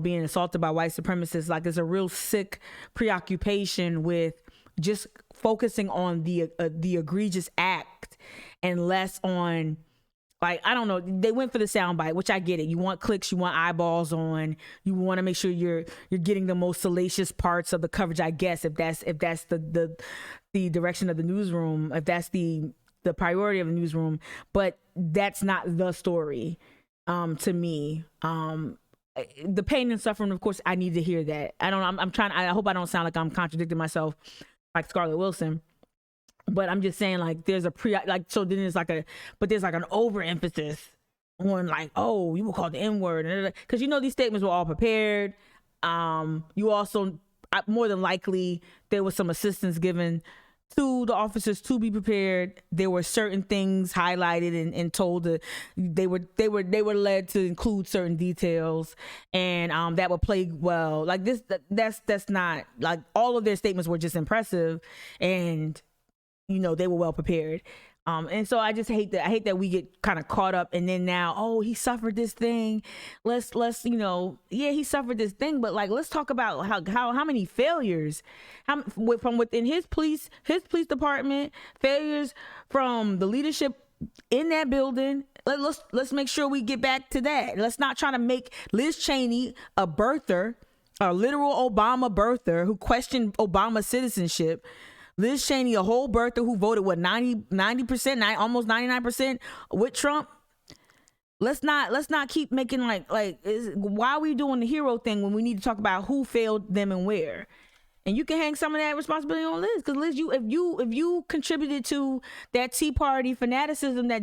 being assaulted by white supremacists. Like, there's a real sick preoccupation with just focusing on the egregious act and less on, like, I don't know. They went for the soundbite, which I get it. You want clicks, you want eyeballs on, you want to make sure you're getting the most salacious parts of the coverage, I guess, if that's the direction of the newsroom, if that's the priority of the newsroom. But that's not the story to me. The pain and suffering, of course, I need to hear that. I hope I don't sound like I'm contradicting myself like Scarlett Wilson, but I'm just saying, like, there's there's like an overemphasis on, like, oh, you were called the N-word, because these statements were all prepared. You also, more than likely, there was some assistance given to the officers to be prepared. There were certain things highlighted and told that they were led to include certain details, and that would play well. Like this, that's not, like, all of their statements were just impressive, and they were well prepared. And so I just hate that we get kind of caught up, and then now, he suffered this thing. Let's he suffered this thing, but, like, let's talk about how many failures, from within his police department, failures from the leadership in that building. Let's make sure we get back to that. Let's not try to make Liz Cheney a birther, a literal Obama birther who questioned Obama's citizenship. Liz Cheney, a whole birther who voted 90%, almost 99% with Trump. Let's not keep making why are we doing the hero thing when we need to talk about who failed them and where? And you can hang some of that responsibility on Liz, because Liz, if you contributed to that Tea Party fanaticism that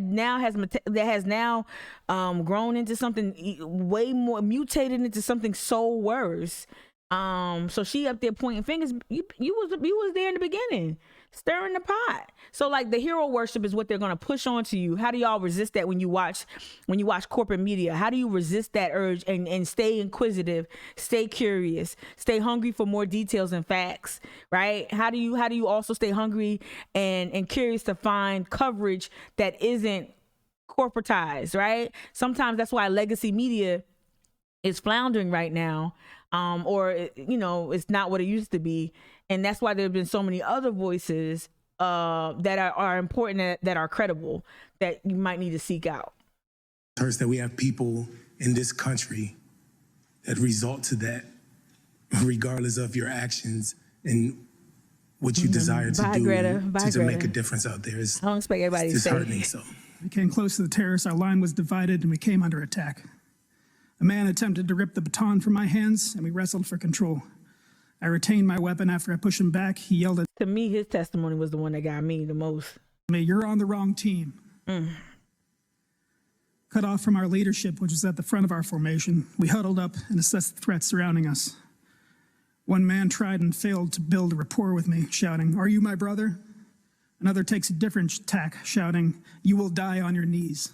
has now grown into something way more, mutated into something so worse. So she up there pointing fingers. You was there in the beginning, stirring the pot. So, like, the hero worship is what they're gonna push onto you. How do y'all resist that when you watch corporate media? How do you resist that urge and stay inquisitive, stay curious, stay hungry for more details and facts, right? How do you also stay hungry and curious to find coverage that isn't corporatized, right? Sometimes that's why legacy media is floundering right now. Or it's not what it used to be, and that's why there have been so many other voices that are important, that are credible, that you might need to seek out. It hurts that we have people in this country that result to that, regardless of your actions and what you desire to do to make a difference out there. I don't expect everybody to say. It's disheartening. So we came close to the terrorists. Our line was divided, and we came under attack. A man attempted to rip the baton from my hands, and we wrestled for control. I retained my weapon after I pushed him back. He yelled at... To me, his testimony was the one that got me the most. You're on the wrong team. Cut off from our leadership, which was at the front of our formation, we huddled up and assessed the threats surrounding us. One man tried and failed to build a rapport with me, shouting, "Are you my brother?" Another takes a different tack, shouting, "You will die on your knees."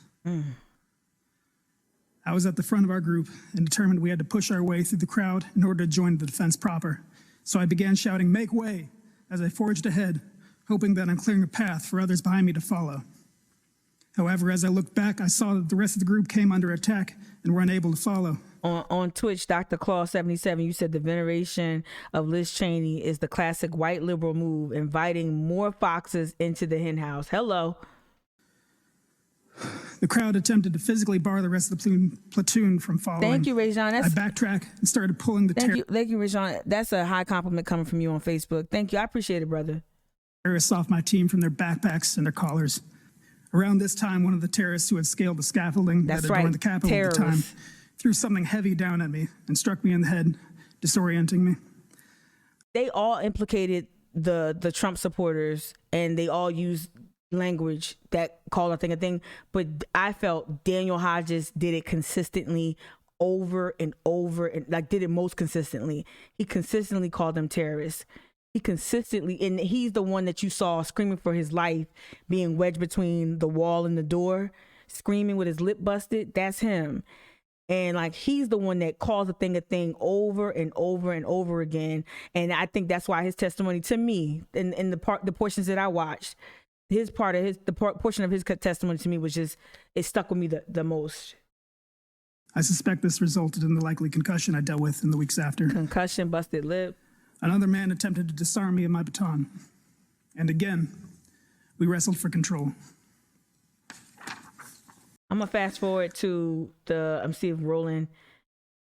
I was at the front of our group and determined we had to push our way through the crowd in order to join the defense proper. So I began shouting, "Make way," as I forged ahead, hoping that I'm clearing a path for others behind me to follow. However, as I looked back, I saw that the rest of the group came under attack and were unable to follow. On Twitch, Dr. Claw77, you said the veneration of Liz Cheney is the classic white liberal move, inviting more foxes into the hen house. Hello. The crowd attempted to physically bar the rest of the platoon from following. Thank you, Rajon. I backtracked and started pulling the Thank you, Rajon. That's a high compliment coming from you on Facebook. Thank you. I appreciate it, brother. Terrorists off my team from their backpacks and their collars. Around this time, one of the terrorists who had scaled the scaffolding that adorned the Capitol at the time threw something heavy down at me and struck me in the head, disorienting me. They all implicated the Trump supporters, and they all used language that called a thing, but I felt Daniel Hodges did it consistently over and over, and like did it most consistently. He consistently called them terrorists. He consistently, and he's the one that you saw screaming for his life, being wedged between the wall and the door, screaming with his lip busted. That's him. And like, he's the one that calls a thing over and over and over again. And I think that's why his testimony to me, in the portions that I watched, portion of his testimony to me was just, it stuck with me the most. I suspect this resulted in the likely concussion I dealt with in the weeks after. Concussion, busted lip. Another man attempted to disarm me and my baton. And again, we wrestled for control. I'm gonna fast forward to see if Roland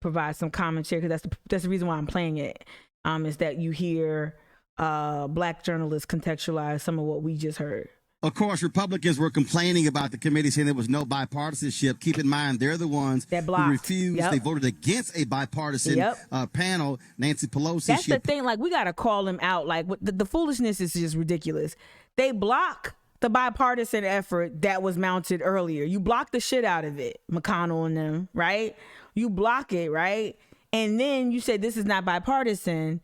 provides some commentary, because that's the reason why I'm playing it. Is that you hear black journalists contextualize some of what we just heard. Of course, Republicans were complaining about the committee, saying there was no bipartisanship. Keep in mind, they're the ones who refused. Yep. They voted against a bipartisan panel. Nancy Pelosi. That's the thing. Like, we got to call them out. Like, the foolishness is just ridiculous. They block the bipartisan effort that was mounted earlier. You block the shit out of it, McConnell and them, right? You block it, right? And then you say this is not bipartisan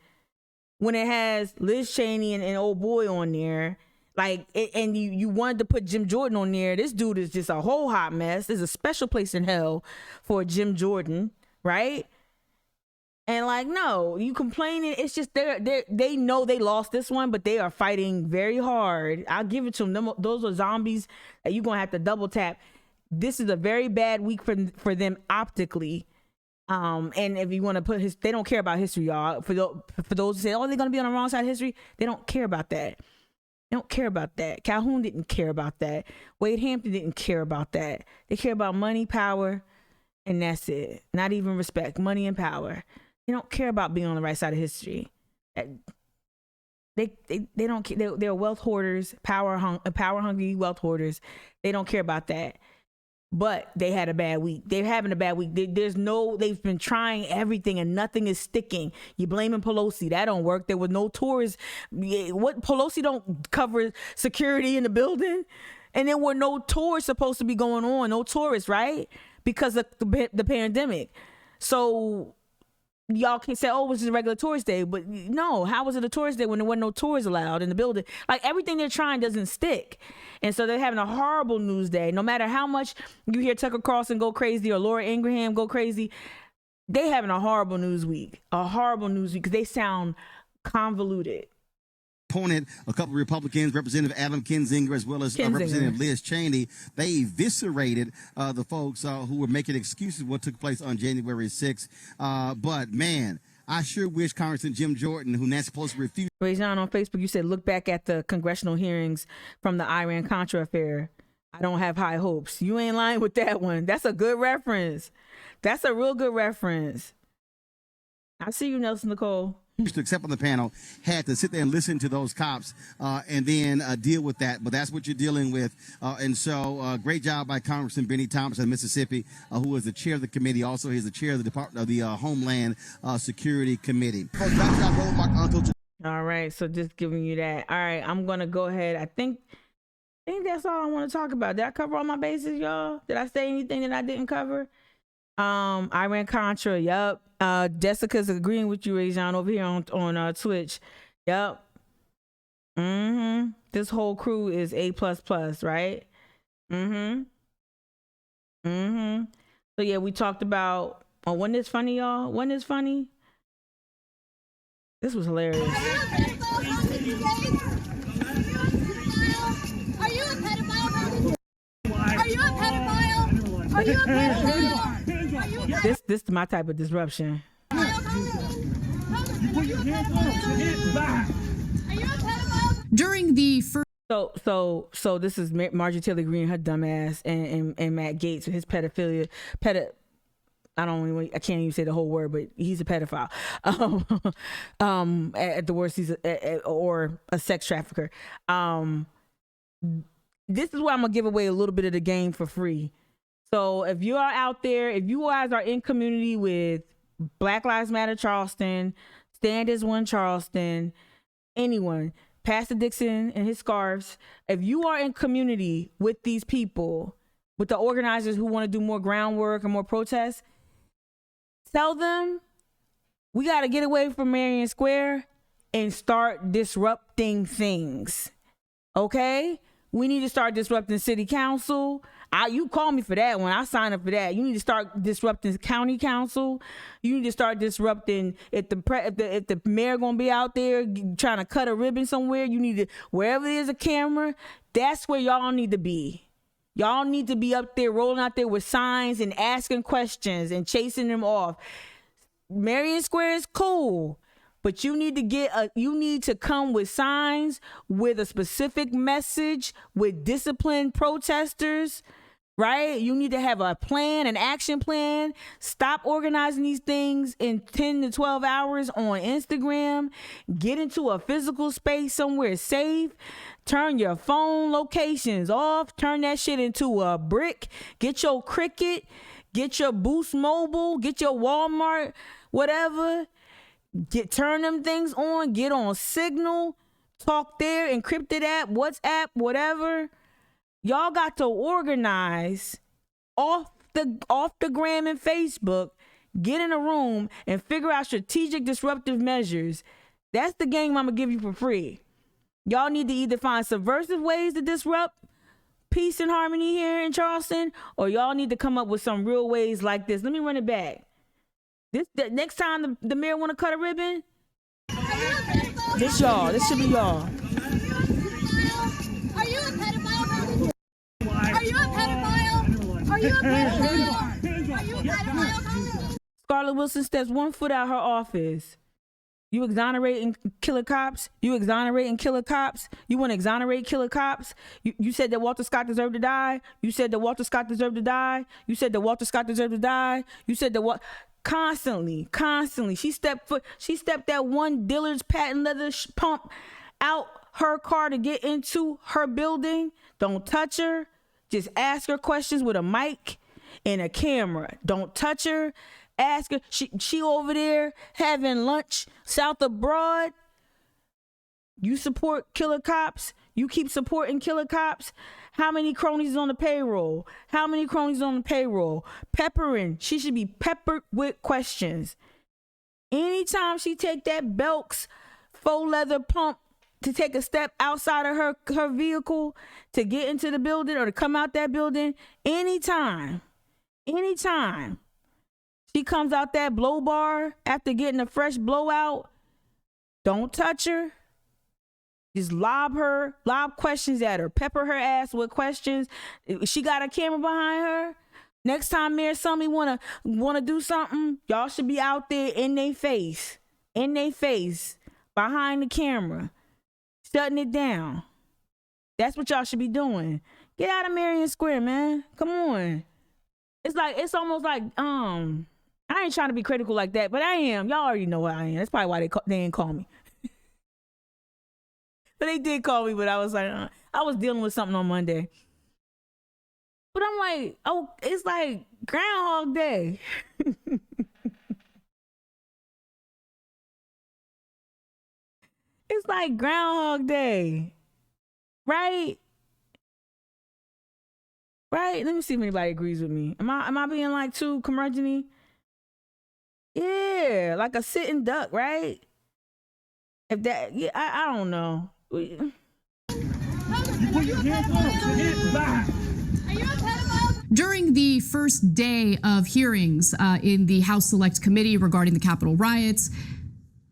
when it has Liz Cheney and old boy on there. Like, and you wanted to put Jim Jordan on there. This dude is just a whole hot mess. There's a special place in hell for Jim Jordan, right? And like, no, you complaining. It's just they know they lost this one, but they are fighting very hard. I'll give it to them. Those are zombies that you're gonna have to double tap. This is a very bad week for them optically. And if you want to put they don't care about history, y'all. For those who say, oh, they're gonna be on the wrong side of history, they don't care about that. They don't care about that. Calhoun didn't care about that. Wade Hampton didn't care about that. They care about money, power, and that's it. Not even respect. Money and power. They don't care about being on the right side of history. They don't care. They're wealth hoarders, power hungry wealth hoarders. They don't care about that. But they had a bad week. They're having a bad week. They've been trying everything and nothing is sticking. You blaming Pelosi. That don't work. There were no tourists. What, Pelosi don't cover security in the building? And there were no tours supposed to be going on. No tourists, right? Because of the pandemic. So y'all can say, oh, it was just a regular tourist day. But no, how was it a tourist day when there wasn't no tours allowed in the building? Like, everything they're trying doesn't stick. And so they're having a horrible news day. No matter how much you hear Tucker Carlson go crazy or Laura Ingraham go crazy, they having a horrible news week. A horrible news week because they sound convoluted. Opponent, a couple of Republicans, Representative Adam Kinzinger, as well as Representative Liz Cheney, they eviscerated the folks who were making excuses for what took place on January 6th. But man, I sure wish Congressman Jim Jordan, who Nancy Pelosi refused. Rajon, on Facebook, you said, look back at the congressional hearings from the Iran-Contra affair. I don't have high hopes. You ain't lying with that one. That's a good reference. That's a real good reference. I see you, Nelson Nicole. To accept on the panel had to sit there and listen to those cops and then deal with that. But that's what you're dealing with. And so great job by Congressman Benny Thomas of Mississippi, who is the chair of the committee. Also, he's the chair of the Department of the Homeland Security Committee. All right. So just giving you that. All right. I'm going to go ahead. I think that's all I want to talk about. Did I cover all my bases, y'all? Did I say anything that I didn't cover? Iran-Contra. Yup. Jessica's agreeing with you, Rajon, over here on Twitch. Yep. This whole crew is A++, right? So yeah, we talked about, wasn't this funny, y'all? Wasn't this funny? This was hilarious. Are you a pedophile? Are you a pedophile? Are you a pedophile? This is my type of disruption. Are you a pedophile? During the first. So this is Marjorie Taylor Greene, her dumb ass, and Matt Gaetz with his pedophilia. I can't even say the whole word, but he's a pedophile. At the worst, he's or a sex trafficker. This is where I'm gonna give away a little bit of the game for free. So if you are out there, if you guys are in community with Black Lives Matter Charleston, Stand as One Charleston, anyone, Pastor Dixon and his scarves, if you are in community with these people, with the organizers who want to do more groundwork and more protests, tell them we got to get away from Marion Square and start disrupting things. Okay? We need to start disrupting city council. You call me for that one. I sign up for that. You need to start disrupting county council. You need to start disrupting if the mayor gonna be out there trying to cut a ribbon somewhere. You need to, wherever there's a camera, that's where y'all need to be. Y'all need to be up there, rolling out there with signs and asking questions and chasing them off. Marion Square is cool, but you need to come with signs, with a specific message, with disciplined protesters, right? You need to have a plan, an action plan. Stop organizing these things in 10 to 12 hours on Instagram. Get into a physical space somewhere safe. Turn your phone locations off. Turn that shit into a brick. Get your Cricket. Get your Boost Mobile. Get your Walmart, whatever. Turn them things on. Get on Signal. Talk there. Encrypted app, WhatsApp, whatever. Y'all got to organize off the gram and Facebook. Get in a room and figure out strategic disruptive measures. That's the game I'm gonna give you for free. Y'all need to either find subversive ways to disrupt peace and harmony here in Charleston, or y'all need to come up with some real ways like this. Let me run it back. The next time the mayor want to cut a ribbon, this y'all. This should be y'all. Are you a pedophile? Are you a pedophile? Are you a pedophile? Are you a pedophile? Scarlett Wilson steps 1 foot out her office. You exonerating killer cops? You exonerating killer cops? You want to exonerate killer cops? You said that Walter Scott deserved to die. You said that Walter Scott deserved to die. You said that Walter Scott deserved to die. You said that what? Constantly. She stepped that one Dillard's patent leather pump out her car to get into her building. Don't touch her. Just ask her questions with a mic and a camera. Don't touch her. Ask her. She over there having lunch south of Broad. You support killer cops. You keep supporting killer cops. How many cronies is on the payroll? How many cronies on the payroll? Peppering. She should be peppered with questions. Anytime she take that Belk's faux leather pump to take a step outside of her vehicle to get into the building or to come out that building, anytime she comes out that blow bar after getting a fresh blowout, don't touch her. Just lob questions at her. Pepper her ass with questions. She got a camera behind her. Next time Mayor Summey wanna do something, y'all should be out there in their face, behind the camera, shutting it down. That's what y'all should be doing. Get out of Marion Square, man. Come on. It's almost like I ain't trying to be critical like that, but I am. Y'all already know what I am. That's probably why they didn't call me. But they did call me, but I was like, I was dealing with something on Monday. But I'm like, oh, it's like Groundhog Day. It's like Groundhog Day. Right? Right? Let me see if anybody agrees with me. Am I being like too curmudgeon-y? Yeah, like a sitting duck, right? If that, yeah, I don't know. You put your hands on his back. Are you a pedophile? During the first day of hearings in the House Select Committee regarding the Capitol riots,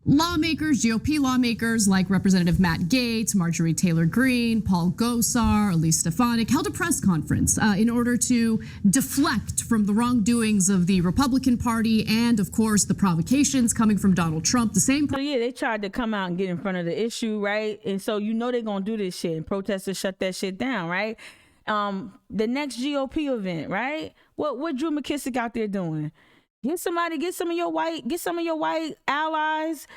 lawmakers, GOP lawmakers like Representative Matt Gaetz, Marjorie Taylor Greene, Paul Gosar, Elise Stefanik held a press conference in order to deflect from the wrongdoings of the Republican Party and, of course, the provocations coming from Donald Trump. So yeah, they tried to come out and get in front of the issue, right? And so you know they're gonna do this shit, and protesters shut that shit down, right? The next GOP event, right? What Drew McKissick out there doing? Get some of your white allies,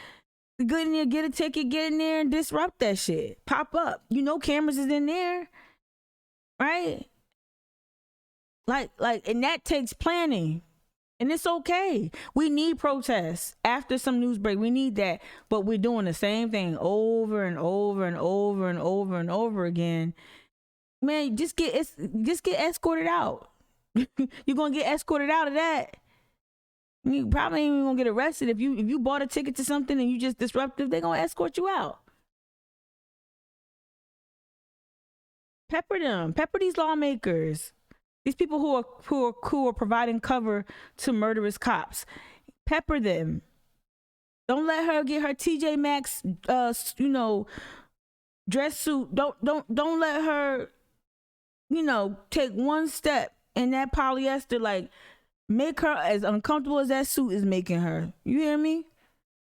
get in there, get a ticket, get in there and disrupt that shit. Pop up. You know cameras is in there, right? Like, and that takes planning. And it's okay. We need protests after some news break. We need that. But we're doing the same thing over and over and over and over and over again. Man, just get escorted out. You're gonna get escorted out of that. You probably ain't even gonna get arrested if you bought a ticket to something and you just disruptive. They're gonna escort you out. Pepper them. Pepper these lawmakers. These people who are providing cover to murderous cops. Pepper them. Don't let her get her TJ Maxx, dress suit. Don't let her, take one step in that polyester. Like, make her as uncomfortable as that suit is making her. You hear me?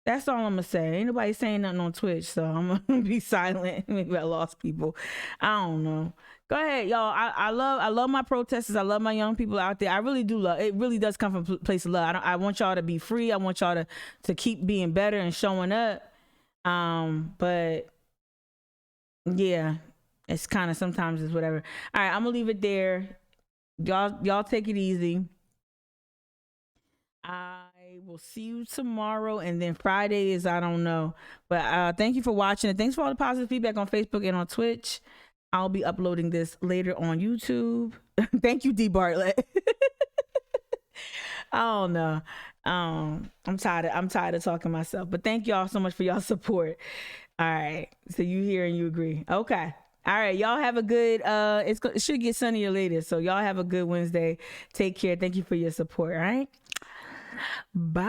That's all I'm gonna say. Ain't nobody saying nothing on Twitch, so I'm gonna be silent. Maybe I lost people. I don't know. Go ahead, y'all. I love my protesters. I love my young people out there. I really do love. It really does come from a place of love. I want y'all to be free. I want y'all to keep being better and showing up. But yeah, it's kind of sometimes it's whatever. All right, I'm gonna leave it there. Y'all take it easy. I will see you tomorrow, and then Friday is I don't know. But thank you for watching, and thanks for all the positive feedback on Facebook and on Twitch. I'll be uploading this later on YouTube. Thank you, D Bartlett. I don't know. I'm tired of talking myself, but thank y'all so much for y'all support. All right, so you hear and you agree. Okay. All right, y'all have a good, it should get sunnier later, so y'all have a good Wednesday. Take care. Thank you for your support, all right? Bye.